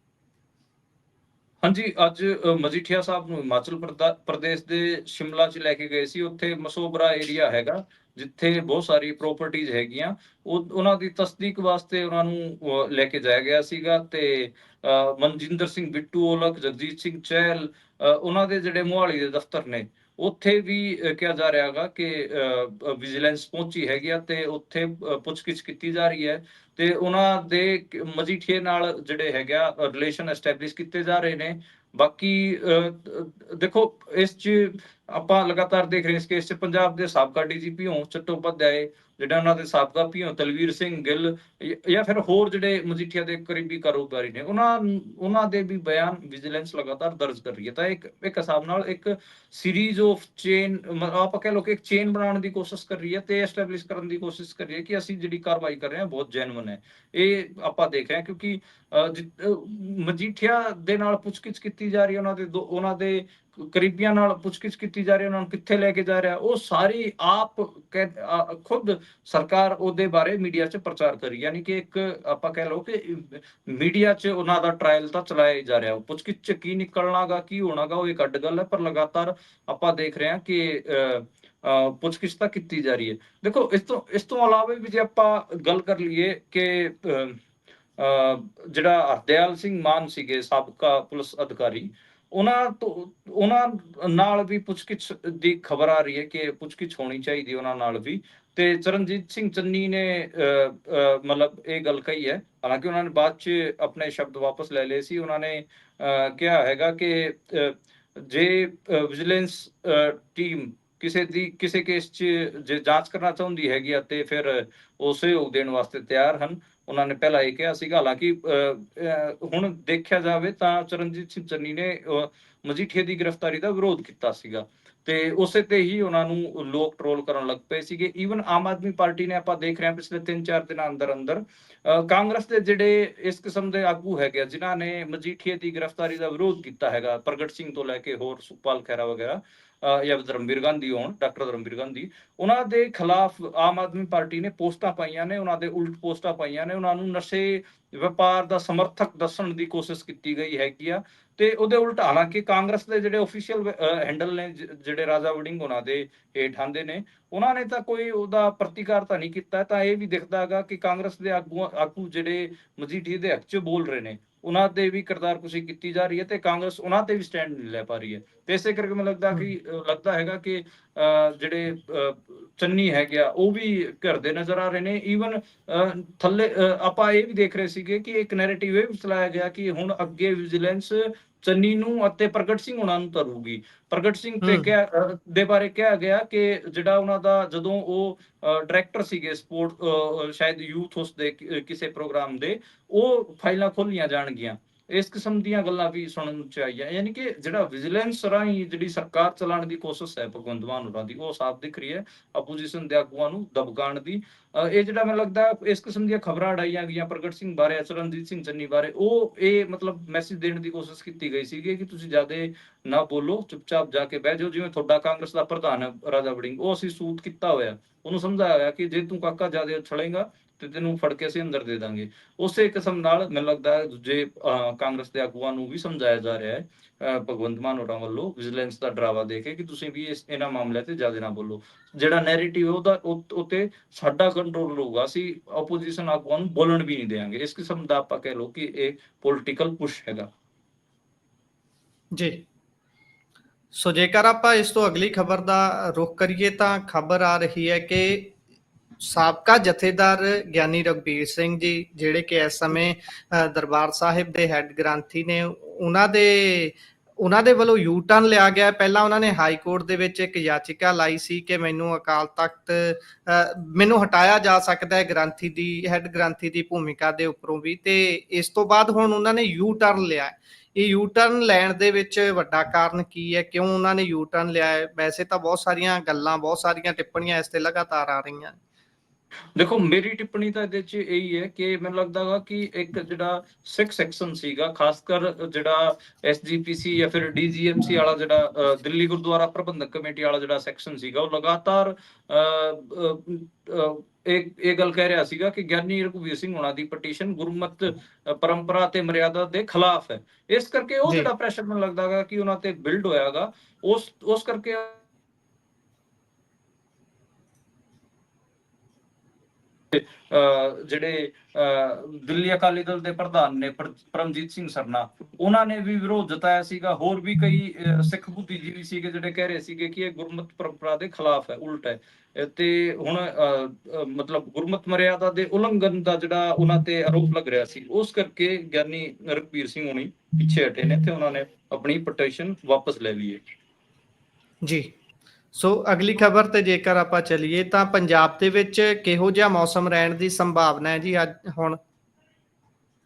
ਹਾਂਜੀ, ਅੱਜ ਮਜੀਠੀਆ ਸਾਹਿਬ ਨੂੰ ਹਿਮਾਚਲ ਪ੍ਰਦੇਸ਼ ਦੇ ਸ਼ਿਮਲਾ ਚ ਲੈ ਕੇ ਗਏ ਸੀ। ਉੱਥੇ ਮਸੋਬਰਾ ਏਰੀਆ ਹੈਗਾ, ਜਿੱਥੇ ਬਹੁਤ ਸਾਰੀ ਪ੍ਰੋਪਰਟੀਜ਼ ਹੈਗੀਆਂ। ਉਹਨਾਂ ਦੀ ਤਸਦੀਕ ਵਾਸਤੇ ਉਹਨਾਂ ਨੂੰ ਲੈ ਕੇ ਜਾਇਆ ਗਿਆ ਸੀਗਾ। ਤੇ ਮਨਜਿੰਦਰ ਸਿੰਘ ਬਿੱਟੂ ਔਲਖ, ਜਗਜੀਤ ਸਿੰਘ ਚਹਿਲ, ਉਹਨਾਂ ਦੇ ਜਿਹੜੇ ਮੋਹਾਲੀ ਦੇ ਦਫ਼ਤਰ ਨੇ, ਉੱਥੇ ਵੀ ਕਿਹਾ ਜਾ ਰਿਹਾ ਹੈਗਾ ਕਿ ਵਿਜੀਲੈਂਸ ਪਹੁੰਚੀ ਹੈਗੀ ਆ ਤੇ ਉੱਥੇ ਪੁੱਛਗਿੱਛ ਕੀਤੀ ਜਾ ਰਹੀ ਹੈ। ਤੇ ਉਹਨਾਂ ਦੇ ਮਜੀਠੀਏ ਨਾਲ ਜਿਹੜੇ ਹੈਗਾ ਰਿਲੇਸ਼ਨ ਐਸਟੈਬਲਿਸ਼ ਕੀਤੇ ਜਾ ਰਹੇ ਨੇ। ਬਾਕੀ ਦੇਖੋ, ਇਸ ਚ ਆਪਾਂ ਲਗਾਤਾਰ ਦੇਖ ਰਹੇ ਇਸ ਕੇਸ 'ਚ ਪੰਜਾਬ ਦੇ ਸਾਬਕਾ ਡੀਜੀਪੀ ਹੋਂ ਚਟੋਪਾਧਿਆਏ, ਜਿਹੜਾ ਉਹਨਾਂ ਦੇ ਸਾਬਕਾ ਪੀਓ ਤਲਵੀਰ ਸਿੰਘ ਗਿੱਲ ਜਾਂ ਫਿਰ ਹੋਰ ਜਿਹੜੇ ਮਜੀਠੀਆ ਦੇ ਕਰੀਬੀ ਕਾਰੋਬਾਰੀ ਨੇ, ਉਹਨਾਂ ਦੇ ਵੀ ਬਿਆਨ ਵਿਜੀਲੈਂਸ ਲਗਾਤਾਰ ਦਰਜ ਕਰ ਰਹੀ ਹੈ। ਤਾਂ ਇੱਕ ਹਿਸਾਬ ਨਾਲ ਇੱਕ ਸੀਰੀਜ਼ ਆਫ ਚੇਨ, ਆਪਾਂ ਕਹਿ ਲਓ ਕਿ ਇੱਕ ਚੇਨ ਬਣਾਉਣ ਦੀ ਕੋਸ਼ਿਸ਼ ਕਰ ਰਹੀ ਹੈ ਤੇ ਐਸਟੈਬਲਿਸ਼ ਕਰਨ ਦੀ ਕੋਸ਼ਿਸ਼ ਕਰ ਰਹੀ ਹੈ ਕਿ ਅਸੀਂ ਜਿਹੜੀ ਕਾਰਵਾਈ ਕਰ ਰਹੇ ਹਾਂ ਬਹੁਤ ਜੈਨੂਇਨ ਹੈ। ਇਹ ਆਪਾਂ ਦੇਖ ਰਹੇ ਹਾਂ ਕਿਉਂਕਿ ਮਜੀਠੀਆ ਦੇ ਨਾਲ ਪੁੱਛਗਿੱਛ ਕੀਤੀ ਜਾ ਰਹੀ ਹੈ, ਉਹਨਾਂ ਦੇ ਕਰੀਬੀਆਂ ਨਾਲ ਪੁੱਛਗਿੱਛ ਕੀਤੀ ਜਾ ਰਹੀ ਹੈ, ਉਹਨਾਂ ਨੂੰ ਕਿੱਥੇ ਲੈ ਕੇ ਜਾ ਰਿਹਾ, ਉਹ ਸਾਰੀ ਆਪ ਖੁਦ ਸਰਕਾਰ ਉਹਦੇ ਬਾਰੇ ਮੀਡੀਆ 'ਚ ਪ੍ਰਚਾਰ ਕਰੀ, ਯਾਨੀ ਕਿ ਇੱਕ ਆਪਾਂ ਕਹਿ ਲਓ ਕਿ ਮੀਡੀਆ 'ਚ ਉਹਨਾਂ ਦਾ ਟ੍ਰਾਇਲ ਤਾਂ ਚਲਾਇਆ ਜਾ ਰਿਹਾ। ਪੁੱਛਗਿੱਛ 'ਚ ਕੀ ਨਿਕਲਣਾਗਾ ਕੀ ਹੋਣਾਗਾ ਉਹ ਇੱਕ ਅੱਡ ਗੱਲ ਹੈ, ਪਰ ਲਗਾਤਾਰ ਆਪਾਂ ਦੇਖ ਰਹੇ ਹਾਂ ਕਿ ਪੁੱਛਗਿੱਛ ਤਾਂ ਕੀਤੀ ਜਾ ਰਹੀ ਹੈ। ਦੇਖੋ ਇਸ ਤੋਂ ਇਲਾਵਾ ਵੀ ਜੇ ਆਪਾਂ ਗੱਲ ਕਰ ਲਈਏ ਕਿ ਜਿਹੜਾ ਹਰਦਿਆਲ ਸਿੰਘ ਮਾਨ ਸੀਗੇ ਸਾਬਕਾ ਪੁਲਿਸ ਅਧਿਕਾਰੀ, ਉਹਨਾਂ ਨਾਲ ਵੀ ਪੁੱਛਗਿੱਛ ਦੀ ਖਬਰ ਆ ਰਹੀ ਹੈ ਕਿ ਪੁੱਛਗਿੱਛ ਹੋਣੀ ਚਾਹੀਦੀ ਉਹਨਾਂ ਨਾਲ ਵੀ। ਤੇ ਚਰਨਜੀਤ ਸਿੰਘ ਚੰਨੀ ਨੇ ਮਤਲਬ ਇਹ ਗੱਲ ਕਹੀ ਹੈ, ਹਾਲਾਂਕਿ ਉਹਨਾਂ ਨੇ ਬਾਅਦ 'ਚ ਆਪਣੇ ਸ਼ਬਦ ਵਾਪਸ ਲੈ ਲਏ ਸੀ। ਉਹਨਾਂ ਨੇ ਕਿਹਾ ਹੈਗਾ ਕਿ ਜੇ ਵਿਜੀਲੈਂਸ ਟੀਮ ਕਿਸੇ ਕੇਸ 'ਚ ਜੇ ਜਾਂਚ ਕਰਨਾ ਚਾਹੁੰਦੀ ਹੈਗੀ ਆ ਤੇ ਫਿਰ ਉਹ ਸਹਿਯੋਗ ਦੇਣ ਵਾਸਤੇ ਤਿਆਰ ਹਨ। ਉਹਨਾਂ ਨੇ ਪਹਿਲਾਂ ਇਹ ਕਿਹਾ ਸੀਗਾ। ਹਾਲਾਂਕਿ ਹੁਣ ਦੇਖਿਆ ਜਾਵੇ ਤਾਂ ਚਰਨਜੀਤ ਸਿੰਘ ਚੰਨੀ ਨੇ ਮਜੀਠੀਆ ਦੀ ਗ੍ਰਿਫਤਾਰੀ ਦਾ ਵਿਰੋਧ ਕੀਤਾ ਸੀਗਾ ਤੇ ਉਸੇ ਤੇ ਹੀ ਉਹਨਾਂ ਨੂੰ ਲੋਕ ਟਰੋਲ ਕਰਨ ਲੱਗ ਪਏ ਸੀਗੇ। ਈਵਨ ਆਮ ਆਦਮੀ ਪਾਰਟੀ ਨੇ ਆਪਾਂ ਦੇਖ ਰਹੇ ਹਾਂ ਪਿਛਲੇ 3-4 ਦਿਨਾਂ ਅੰਦਰ ਕਾਂਗਰਸ ਦੇ ਜਿਹੜੇ ਇਸ ਕਿਸਮ ਦੇ ਆਗੂ ਹੈਗੇ ਆ ਜਿਨ੍ਹਾਂ ਨੇ ਮਜੀਠੀਆ ਦੀ ਗ੍ਰਿਫਤਾਰੀ ਦਾ ਵਿਰੋਧ ਕੀਤਾ ਹੈਗਾ, ਪ੍ਰਗਟ ਸਿੰਘ ਤੋਂ ਲੈ ਕੇ ਹੋਰ ਸੁਖਪਾਲ ਖਹਿਰਾ ਵਗੈਰਾ ਜਾਂ ਧਰਮਵੀਰ ਗਾਂਧੀ ਹੋਣ, ਡਾਕਟਰ ਧਰਮਵੀਰ ਗਾਂਧੀ, ਉਹਨਾਂ ਦੇ ਖਿਲਾਫ ਆਮ ਆਦਮੀ ਪਾਰਟੀ ਨੇ ਪੋਸਟਾਂ ਪਾਈਆਂ ਨੇ, ਉਹਨਾਂ ਦੇ ਉਲਟ ਪੋਸਟਾਂ ਪਾਈਆਂ ਨੇ, ਉਹਨਾਂ ਨੂੰ ਨਸ਼ੇ ਵਪਾਰ ਦਾ ਸਮਰਥਕ ਦੱਸਣ ਦੀ ਕੋਸ਼ਿਸ਼ ਕੀਤੀ ਗਈ ਹੈਗੀ ਆ। ਤੇ ਉਹਦੇ ਉਲਟ ਹਾਲਾਂਕਿ ਕਾਂਗਰਸ ਦੇ ਜਿਹੜੇ ਆਫੀਸ਼ੀਅਲ ਹੈਂਡਲ ਨੇ ਜਿਹੜੇ ਰਾਜਾ ਵੜਿੰਗ ਉਹਨਾਂ ਦੇ ਹੇਠ ਆਂਦੇ ਨੇ, ਉਹਨਾਂ ਨੇ ਤਾਂ ਕੋਈ ਉਹਦਾ ਪ੍ਰਤੀਕਾਰ ਤਾਂ ਨਹੀਂ ਕੀਤਾ। ਤਾਂ ਇਹ ਵੀ ਦਿਖਦਾ ਹੈਗਾ ਕਿ ਕਾਂਗਰਸ ਦੇ ਆਗੂ ਜਿਹੜੇ ਮਜੀਠੀਆ ਦੇ ਹੱਕ 'ਚ ਬੋਲ ਰਹੇ ਨੇ, ਉਹਨਾਂ ਤੇ ਵੀ ਕਿਰਦਾਰਕੁਸ਼ੀ ਕੀਤੀ ਜਾ ਰਹੀ ਹੈ ਤੇ ਕਾਂਗਰਸ ਉਹਨਾਂ ਤੇ ਵੀ ਸਟੈਂਡ ਨਹੀਂ ਲੈ ਪਾ ਰਹੀ ਹੈ। ਤੇ ਇਸੇ ਕਰਕੇ ਮੈਨੂੰ ਲੱਗਦਾ ਹੈਗਾ ਕਿ ਜਿਹੜੇ ਚੰਨੀ ਹੈਗੇ ਆ ਉਹ ਵੀ ਘਿਰਦੇ ਨਜ਼ਰ ਆ ਰਹੇ ਨੇ। ਈਵਨ ਥੱਲੇ ਆਪਾਂ ਇਹ ਵੀ ਦੇਖ ਰਹੇ ਸੀਗੇ ਕਿ ਇੱਕ ਨੈਰੇਟਿਵ ਇਹ ਵੀ ਚਲਾਇਆ ਗਿਆ ਕਿ ਹੁਣ ਅੱਗੇ ਵਿਜੀਲੈਂਸ ਚੰਨੀ ਨੂੰ ਅਤੇ ਪ੍ਰਗਟ ਸਿੰਘ ਉਹਨਾਂ ਨੂੰ ਧਰੂਗੀ। ਪ੍ਰਗਟ ਸਿੰਘ ਤੇ ਦੇ ਬਾਰੇ ਕਿਹਾ ਗਿਆ ਕਿ ਜਿਹੜਾ ਉਹਨਾਂ ਦਾ ਜਦੋਂ ਉਹ ਡਾਇਰੈਕਟਰ ਸੀਗੇ ਸਪੋਰਟ ਸ਼ਾਇਦ ਯੂਥ ਉਸ ਦੇ ਕਿਸੇ ਪ੍ਰੋਗਰਾਮ ਦੇ, ਉਹ ਫਾਈਲਾਂ ਖੋਲੀਆਂ ਜਾਣਗੀਆਂ। ਇਸ ਕਿਸਮ ਦੀਆਂ ਗੱਲਾਂ ਵੀ ਸੁਣਨ ਚ ਆਈਆਂ, ਯਾਨੀ ਕਿ ਜਿਹੜਾ ਵਿਜੀਲੈਂਸ ਰਾਹੀਂ ਜਿਹੜੀ ਸਰਕਾਰ ਚਲਾਉਣ ਦੀ ਕੋਸ਼ਿਸ਼ ਹੈ ਭਗਵੰਤ ਮਾਨ ਹੋਰਾਂ ਦੀ, ਉਹ ਸਾਫ਼ ਦਿਖ ਰਹੀ ਹੈ ਆਪੋਜੀਸ਼ਨ ਦੇ ਆਗੂਆਂ ਨੂੰ ਦਬਕਾਉਣ ਦੀ। ਇਹ ਜਿਹੜਾ ਮੈਨੂੰ ਲੱਗਦਾ ਇਸ ਕਿਸਮ ਦੀਆਂ ਖਬਰਾਂ ਉਡਾਈਆਂ ਗਈਆਂ ਪ੍ਰਗਟ ਸਿੰਘ ਬਾਰੇ, ਚਰਨਜੀਤ ਸਿੰਘ ਚੰਨੀ ਬਾਰੇ, ਉਹ ਇਹ ਮਤਲਬ ਮੈਸੇਜ ਦੇਣ ਦੀ ਕੋਸ਼ਿਸ਼ ਕੀਤੀ ਗਈ ਸੀਗੀ ਕਿ ਤੁਸੀਂ ਜ਼ਿਆਦਾ ਨਾ ਬੋਲੋ, ਚੁੱਪਚਾਪ ਜਾ ਕੇ ਬਹਿ ਜਾਓ। ਜਿਵੇਂ ਤੁਹਾਡਾ ਕਾਂਗਰਸ ਦਾ ਪ੍ਰਧਾਨ ਹੈ ਰਾਜਾ ਵੜਿੰਗ, ਉਹ ਅਸੀਂ ਸੂਤ ਕੀਤਾ ਹੋਇਆ, ਉਹਨੂੰ ਸਮਝਾਇਆ ਹੋਇਆ ਕਿ ਜੇ ਤੂੰ ਕਾਕਾ ਜ਼ਿਆਦਾ ਛੜੇਗਾ ਤੇ ਤੈਨੂੰ ਫੜ ਕੇ ਅਸੀਂ ਅੰਦਰ ਦੇ ਦਾਂਗੇ। ਉਸੇ ਕਿਸਮ ਨਾਲ ਮੈਨੂੰ ਲੱਗਦਾ ਹੈ ਦੂਜੇ ਕਾਂਗਰਸ ਦੇ ਆਗੂਆਂ ਨੂੰ ਵੀ ਸਮਝਾਇਆ ਜਾ ਰਿਹਾ ਹੈ ਭਗਵੰਤ ਮਾਨ ਹੋਰਾਂ ਵੱਲੋਂ ਵਿਜੀਲੈਂਸ ਦਾ ਡਰਾਵਾ ਦੇ ਕੇ ਕਿ ਤੁਸੀਂ ਵੀ ਇਹਨਾਂ ਮਾਮਲਿਆਂ ਤੇ ਜ਼ਿਆਦਾ ਨਾ ਬੋਲੋ। ਜਿਹੜਾ ਨੈਰੇਟਿਵ ਉਹਦਾ ਉੱਤੇ ਸਾਡਾ ਕੰਟਰੋਲ ਰਹੂਗਾ, ਅਸੀਂ ਆਪੋਜੀਸ਼ਨ ਆਗੂਆਂ ਨੂੰ ਬੋਲਣ ਵੀ ਨਹੀਂ ਦੇਵਾਂਗੇ। ਇਸ ਕਿਸਮ ਦਾ ਆਪਾਂ ਕਹਿ ਲਓ ਕਿ ਇਹ ਪੋਲੀਟੀਕਲ ਪੁਸ਼ ਹੈਗਾ ਜੀ। ਸੋ ਜੇਕਰ ਆਪਾਂ ਇਸ ਤੋਂ ਅਗਲੀ ਖਬਰ ਦਾ ਰੁਖ ਕਰੀਏ ਤਾਂ ਖਬਰ ਆ ਰਹੀ ਹੈ ਕਿ ਸਾਬਕਾ ਜਥੇਦਾਰ ਗਿਆਨੀ ਰਘਬੀਰ ਸਿੰਘ ਜੀ, ਜਿਹੜੇ ਕਿ ਇਸ ਸਮੇਂ ਦਰਬਾਰ ਸਾਹਿਬ ਦੇ ਹੈੱਡ ਗ੍ਰੰਥੀ ਨੇ, ਉਹਨਾਂ ਦੇ ਵੱਲੋਂ ਯੂ ਟਰਨ ਲਿਆ ਗਿਆ। ਪਹਿਲਾਂ ਉਹਨਾਂ ਨੇ ਹਾਈ ਕੋਰਟ ਦੇ ਵਿੱਚ ਇੱਕ ਯਾਚਿਕਾ ਲਾਈ ਸੀ ਕਿ ਮੈਨੂੰ ਅਕਾਲ ਤਖਤ ਮੈਨੂੰ ਹਟਾਇਆ ਜਾ ਸਕਦਾ ਹੈ ਗ੍ਰੰਥੀ ਦੀ, ਹੈੱਡ ਗ੍ਰੰਥੀ ਦੀ ਭੂਮਿਕਾ ਦੇ ਉੱਪਰੋਂ ਵੀ। ਤੇ ਇਸ ਤੋਂ ਬਾਅਦ ਹੁਣ ਉਹਨਾਂ ਨੇ ਯੂ ਟਰਨ ਲਿਆ। ਇਹ ਯੂ ਟਰਨ ਲੈਣ ਦੇ ਵਿੱਚ ਵੱਡਾ ਕਾਰਨ ਕੀ ਹੈ, ਕਿਉਂ ਉਹਨਾਂ ਨੇ ਯੂ ਟਰਨ ਲਿਆ ਹੈ? ਵੈਸੇ ਤਾਂ ਬਹੁਤ ਸਾਰੀਆਂ ਗੱਲਾਂ, ਬਹੁਤ ਸਾਰੀਆਂ ਟਿੱਪਣੀਆਂ ਇਸ ਤੇ ਲਗਾਤਾਰ ਆ ਰਹੀਆਂ। ਦੇਖੋ ਮੇਰੀ ਟਿੱਪਣੀ ਤਾਂ ਇਹਦੇ 'ਚ ਇਹੀ ਹੈ ਕਿ ਮੈਨੂੰ ਲੱਗਦਾ ਵਾ ਕਿ ਇੱਕ ਜਿਹੜਾ ਸਿੱਖ ਸੈਕਸ਼ਨ ਸੀਗਾ, ਖਾਸ ਕਰ ਜਿਹੜਾ SGPC ਜਾਂ ਫਿਰ DGMC ਵਾਲਾ ਜਿਹੜਾ ਦਿੱਲੀ ਗੁਰਦੁਆਰਾ ਪ੍ਰਬੰਧਕ ਕਮੇਟੀ ਵਾਲਾ ਜਿਹੜਾ ਸੈਕਸ਼ਨ ਸੀਗਾ, ਉਹ ਲਗਾਤਾਰ ਇਹ ਗੱਲ ਕਹਿ ਰਿਹਾ ਸੀਗਾ ਕਿ ਗਿਆਨੀ ਰਘਬੀਰ ਸਿੰਘ ਹੋਣਾ ਦੀ ਪਟੀਸ਼ਨ ਗੁਰਮਤ ਪਰੰਪਰਾ ਤੇ ਮਰਿਆਦਾ ਦੇ ਖਿਲਾਫ ਹੈ। ਇਸ ਕਰਕੇ ਉਹ ਜਿਹੜਾ ਪ੍ਰੈਸ਼ਰ ਮੈਨੂੰ ਲੱਗਦਾ ਗਾ ਕਿ ਉਹਨਾਂ ਤੇ ਬਿਲਡ ਹੋਇਆਗਾ, ਉਸ ਕਰਕੇ ਜਿਹੜੇ ਦਿੱਲੀ ਅਕਾਲੀ ਦਲ ਦੇ ਪ੍ਰਧਾਨ ਨੇ ਪਰਮਜੀਤ ਸਿੰਘ ਸਰਨਾ, ਉਹਨਾਂ ਨੇ ਵੀ ਵਿਰੋਧ ਜਤਾਇਆ ਸੀਗਾ। ਹੋਰ ਵੀ ਕਈ ਸਿੱਖ ਬੁੱਧੀਜੀਵੀ ਸੀਗੇ ਜਿਹੜੇ ਕਹਿ ਰਹੇ ਸੀਗੇ ਕਿ ਇਹ ਗੁਰਮਤ ਪਰੰਪਰਾ ਦੇ ਖਿਲਾਫ ਹੈ, ਉਲਟ ਹੈ। ਤੇ ਹੁਣ ਮਤਲਬ ਗੁਰਮਤ ਮਰਿਆਦਾ ਦੇ ਉਲੰਘਣ ਦਾ ਜਿਹੜਾ ਉਹਨਾਂ ਤੇ ਆਰੋਪ ਲੱਗ ਰਿਹਾ ਸੀ, ਉਸ ਕਰਕੇ ਗਿਆਨੀ ਰਘਬੀਰ ਸਿੰਘ ਹੋਣੀ ਪਿੱਛੇ ਹਟੇ ਨੇ ਤੇ ਉਹਨਾਂ ਨੇ ਆਪਣੀ ਪਟੀਸ਼ਨ ਵਾਪਸ ਲੈ ਲਈ ਹੈ। ਜੀ। ਸੋ ਅਗਲੀ ਖਬਰ ਤੇ ਜੇਕਰ ਆਪਾਂ ਚੱਲੀਏ ਤਾਂ ਪੰਜਾਬ ਦੇ ਵਿੱਚ ਕਿਹੋ ਜਿਹਾ ਮੌਸਮ ਰਹਿਣ ਦੀ ਸੰਭਾਵਨਾ ਹੈ ਜੀ ਅੱਜ ਹੁਣ?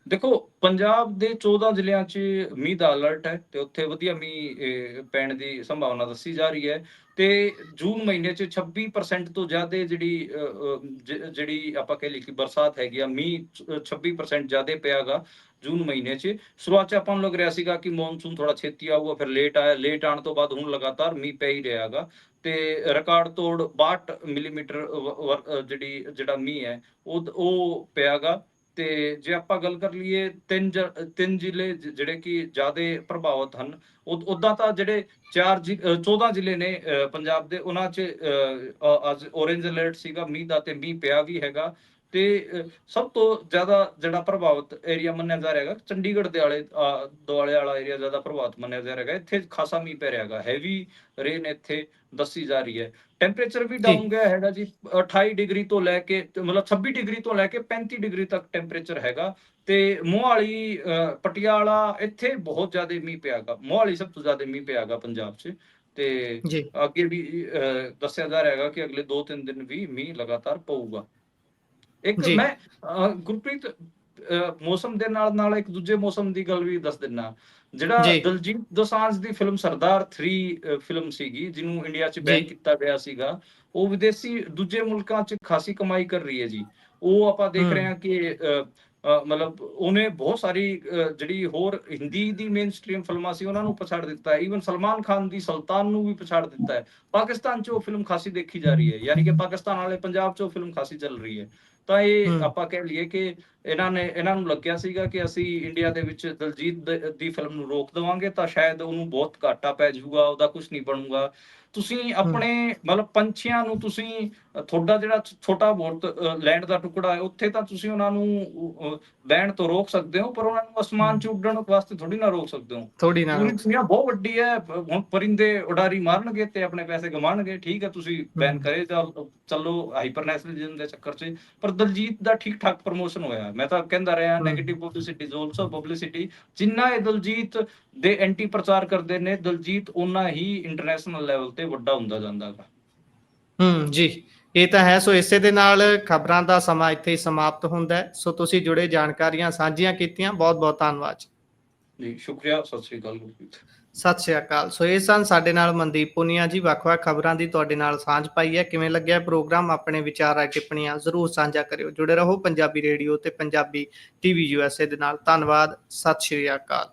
ਦੇਖੋ, ਪੰਜਾਬ ਦੇ 14 ਜ਼ਿਲ੍ਹਿਆਂ 'ਚ ਮੀਂਹ ਦਾ ਅਲਰਟ ਹੈ ਤੇ ਉੱਥੇ ਵਧੀਆ ਮੀਂਹ ਪੈਣ ਦੀ ਸੰਭਾਵਨਾ ਦੱਸੀ ਜਾ ਰਹੀ ਹੈ ਤੇ ਜੂਨ ਮਹੀਨੇ 'ਚ 26% ਤੋਂ ਜ਼ਿਆਦਾ ਜਿਹੜੀ ਆਪਾਂ ਕਹਿ ਲਈਏ ਕਿ ਬਰਸਾਤ ਹੈਗੀ ਆ, ਮੀਂਹ 26% ਜ਼ਿਆਦਾ ਪਿਆ ਗਾ ਜੂਨ ਮਹੀਨੇ 'ਚ। ਸ਼ੁਰੂਆਤ 'ਚ ਆਪਾਂ ਨੂੰ ਲੱਗ ਰਿਹਾ ਸੀਗਾ ਕਿ ਮੌਨਸੂਨ ਥੋੜਾ ਛੇਤੀ ਆਊਗਾ, ਫਿਰ ਲੇਟ ਆਇਆ। ਲੇਟ ਆਉਣ ਤੋਂ ਬਾਅਦ ਹੁਣ ਲਗਾਤਾਰ ਮੀਂਹ ਪੈ ਹੀ ਰਿਹਾ ਗਾ ਤੇ ਰਿਕਾਰਡ ਤੋੜ 62 ਮਿਲੀਮੀਟਰ ਜਿਹੜਾ ਮੀਂਹ ਹੈ ਉਹ ਪਿਆ ਗਾ। ਤੇ ਜੇ ਆਪਾਂ ਗੱਲ ਕਰ ਲਈਏ ਤਿੰਨ ਜ਼ਿਲ੍ਹੇ ਜਿਹੜੇ ਕਿ ਜ਼ਿਆਦਾ ਪ੍ਰਭਾਵਿਤ ਹਨ, ਉਦਾਂ ਤਾਂ ਜਿਹੜੇ 14 ਜ਼ਿਲ੍ਹੇ ਨੇ ਪੰਜਾਬ ਦੇ, ਉਹਨਾਂ 'ਚ ਅੱਜ ਔਰੇਂਜ ਅਲਰਟ ਸੀਗਾ ਮੀਂਹ ਦਾ ਤੇ ਮੀਂਹ ਪਿਆ ਵੀ ਹੈਗਾ। ਤੇ ਸਭ ਤੋਂ ਜ਼ਿਆਦਾ ਜਿਹੜਾ ਪ੍ਰਭਾਵਿਤ ਏਰੀਆ ਮੰਨਿਆ ਜਾ ਰਿਹਾ ਹੈਗਾ ਚੰਡੀਗੜ੍ਹ ਦੇ ਦੁਆਲੇ ਵਾਲਾ ਏਰੀਆ ਜ਼ਿਆਦਾ ਪ੍ਰਭਾਵਿਤ ਮੰਨਿਆ ਜਾ ਰਿਹਾ ਹੈਗਾ। ਇੱਥੇ ਖਾਸਾ ਮੀਂਹ ਪੈ ਰਿਹਾ ਹੈਗਾ, ਹੈਵੀ ਰੇਨ ਇੱਥੇ ਦੱਸੀ ਜਾ ਰਹੀ ਹੈ। ਟੈਂਪਰੇਚਰ ਵੀ ਜੀ, ਡਾਊਨ ਗਿਆ ਹੈਗਾ ਜੀ, 28 ਡਿਗਰੀ ਤੋਂ ਲੈ ਕੇ ਮਤਲਬ 26 ਡਿਗਰੀ ਤੋਂ ਲੈ ਕੇ 35 ਡਿਗਰੀ ਤੱਕ ਟੈਂਪਰੇਚਰ ਹੈਗਾ। ਤੇ ਮੋਹਾਲੀ, ਪਟਿਆਲਾ, ਇੱਥੇ ਬਹੁਤ ਜ਼ਿਆਦਾ ਮੀਂਹ ਪਿਆ ਗਾ। ਮੋਹਾਲੀ ਸਭ ਤੋਂ ਜ਼ਿਆਦਾ ਮੀਂਹ ਪਿਆ ਗਾ ਪੰਜਾਬ 'ਚ ਤੇ ਜੀ, ਅੱਗੇ ਵੀ ਦੱਸਿਆ ਜਾ ਰਿਹਾ ਹੈਗਾ ਕਿ ਅਗਲੇ 2-3 ਦਿਨ ਵੀ ਮੀਂਹ ਲਗਾਤਾਰ ਪਊਗਾ। ਇੱਕ ਜੀ, ਮੈਂ ਗੁਰਪ੍ਰੀਤ, ਮੌਸਮ ਦੇ ਨਾਲ ਇੱਕ ਦੂਜੇ ਮੌਸਮ ਦੀ ਗੱਲ ਵੀ ਦੱਸ ਦਿੰਨਾ। ਜਿਹੜਾ ਜੀ, ਦਲਜੀਤ ਦੋਸਾਂਝ ਦੀ ਫਿਲਮ ਸਰਦਾਰ 3 ਫਿਲਮ ਸੀਗੀ, ਜਿਹਨੂੰ ਇੰਡੀਆ 'ਚ ਜੀ, ਬੈਨ ਕੀਤਾ ਗਿਆ ਸੀਗਾ, ਉਹ ਵਿਦੇਸ਼ੀ ਦੂਜੇ ਮੁਲਕਾਂ 'ਚ ਖਾਸੀ ਕਮਾਈ ਕਰ ਰਹੀ ਹੈ ਜੀ। ਉਹ ਆਪਾਂ ਦੇਖ ਰਹੇ ਹੂੰ, ਹਾਂ ਕਿ ਮਤਲਬ ਉਹਨੇ ਬਹੁਤ ਸਾਰੀ ਜਿਹੜੀ ਹੋਰ ਹਿੰਦੀ ਦੀ ਮੇਨ ਸਟ੍ਰੀਮ ਫਿਲਮਾਂ ਸੀ ਉਹਨਾਂ ਨੂੰ ਪਛਾੜ ਦਿੱਤਾ ਹੈ। ਈਵਨ ਸਲਮਾਨ ਖਾਨ ਦੀ ਸੁਲਤਾਨ ਨੂੰ ਵੀ ਪਛਾੜ ਦਿੱਤਾ ਹੈ। ਪਾਕਿਸਤਾਨ 'ਚ ਉਹ ਫਿਲਮ ਖਾਸੀ ਦੇਖੀ ਜਾ ਰਹੀ ਹੈ, ਯਾਨੀ ਕਿ ਪਾਕਿਸਤਾਨ ਵਾਲੇ ਪੰਜਾਬ 'ਚ ਉਹ ਫਿਲਮ ਖਾਸੀ ਚੱਲ ਰਹੀ ਹੈ। ਤਾਂ ਇਹ ਹੂੰ, ਆਪਾਂ ਕਹਿ ਲਈਏ ਕਿ ਇਹਨਾਂ ਨੂੰ ਲੱਗਿਆ ਸੀਗਾ ਕਿ ਅਸੀਂ ਇੰਡੀਆ ਦੇ ਵਿੱਚ ਦਲਜੀਤ ਦੀ ਫਿਲਮ ਨੂੰ ਰੋਕ ਦੇਵਾਂਗੇ ਤਾਂ ਸ਼ਾਇਦ ਉਹਨੂੰ ਬਹੁਤ ਘਾਟਾ ਪੈ ਜਾਊਗਾ, ਉਹਦਾ ਕੁਝ ਨਹੀਂ ਬਣੂਗਾ। ਤੁਸੀਂ ਹੂੰ, ਆਪਣੇ ਮਤਲਬ ਪੰਛੀਆਂ ਨੂੰ ਤੁਸੀਂ ਤੁਹਾਡਾ ਜਿਹੜਾ ਛੋਟਾ ਬਹੁਤ ਲੈਂਡ ਦਾ ਟੁਕੜਾ ਹੈ, ਉੱਥੇ ਤਾਂ ਤੁਸੀਂ ਉਹਨਾਂ ਨੂੰ ਬਹਿਣ ਤੋਂ ਰੋਕ ਸਕਦੇ ਹੋ, ਪਰ ਉਹਨਾਂ ਨੂੰ ਅਸਮਾਨ 'ਚ ਹੂੰ, ਉੱਡਣ ਵਾਸਤੇ ਥੋੜੀ ਨਾ ਰੋਕ ਸਕਦੇ ਹੋ। ਥੋੜੀ ਨਾ ਪੂਰੀ ਰੋਕ ਦੁਨੀਆ ਸਕਦੇ। ਬਹੁਤ ਵੱਡੀ ਹੈ, ਹੁਣ ਪਰਿੰਦੇ ਉਡਾਰੀ ਮਾਰਨਗੇ ਤੇ ਆਪਣੇ ਪੈਸੇ ਕਮਾਉਣਗੇ। ਠੀਕ ਹੈ, ਤੁਸੀਂ ਬੈਨ ਹੂੰ, ਕਰੇ ਚੱਲੋ ਹਾਈਪਰ ਨੈਸ਼ਨਲਿਜ਼ਮ ਦੇ ਚੱਕਰ 'ਚ, ਪਰ ਦਲਜੀਤ ਦਾ ਠੀਕ ਠਾਕ ਪ੍ਰਮੋਸ਼ਨ ਹੋਇਆ। ਮੈਂ ਤਾਂ ਕਹਿੰਦਾ ਰਿਹਾ ਹੂੰ, negative publicity is also publicity. ਜਿੰਨਾ ਇਹ ਦਲਜੀਤ ਦੇ ਐਂਟੀ ਪ੍ਰਚਾਰ ਕਰਦੇ ਨੇ, ਦਲਜੀਤ ਓਨਾ ਹੀ ਇੰਟਰਨੈਸ਼ਨਲ ਲੈਵਲ ਤੇ ਵੱਡਾ ਹੁੰਦਾ ਜਾਂਦਾ ਹੈਗਾ। ਜੀ, ਇਹ ਤਾਂ ਹੈ। ਸੋ ਇਸੇ ਦੇ ਨਾਲ ਖਬਰਾਂ ਦਾ ਸਮਾਂ ਇੱਥੇ ਹੀ ਸਮਾਪਤ ਹੁੰਦਾ ਹੈ। ਸੋ ਤੁਸੀਂ ਜੁੜੇ ਜਾਣਕਾਰੀਆਂ ਸਾਂਝੀਆਂ ਕੀਤੀਆਂ, ਬਹੁਤ-ਬਹੁਤ ਧੰਨਵਾਦ। ਜੀ ਸ਼ੁਕਰੀਆ, ਸਤਿ ਸ੍ਰੀ ਅਕਾਲ ਗੁਰਪ੍ਰੀਤ। ਸਤਿ ਸ਼੍ਰੀ ਅਕਾਲ। ਸੋ ਇਹ ਸਨ ਸਾਡੇ ਨਾਲ ਮਨਦੀਪ ਪੁਨੀਆ ਜੀ, ਵੱਖ-ਵੱਖ ਖਬਰਾਂ ਦੀ ਤੁਹਾਡੇ ਨਾਲ ਸਾਂਝ ਪਾਈ ਹੈ। ਕਿਵੇਂ ਲੱਗਿਆ ਪ੍ਰੋਗਰਾਮ? ਆਪਣੇ ਵਿਚਾਰ ਰਾਏ ਟਿੱਪਣੀਆਂ ਜ਼ਰੂਰ ਸਾਂਝਾ ਕਰਿਓ। ਜੁੜੇ ਰਹੋ ਪੰਜਾਬੀ ਰੇਡੀਓ ਤੇ ਪੰਜਾਬੀ TV USA ਦੇ ਨਾਲ। ਧੰਨਵਾਦ, ਸਤਿ ਸ਼੍ਰੀ ਅਕਾਲ।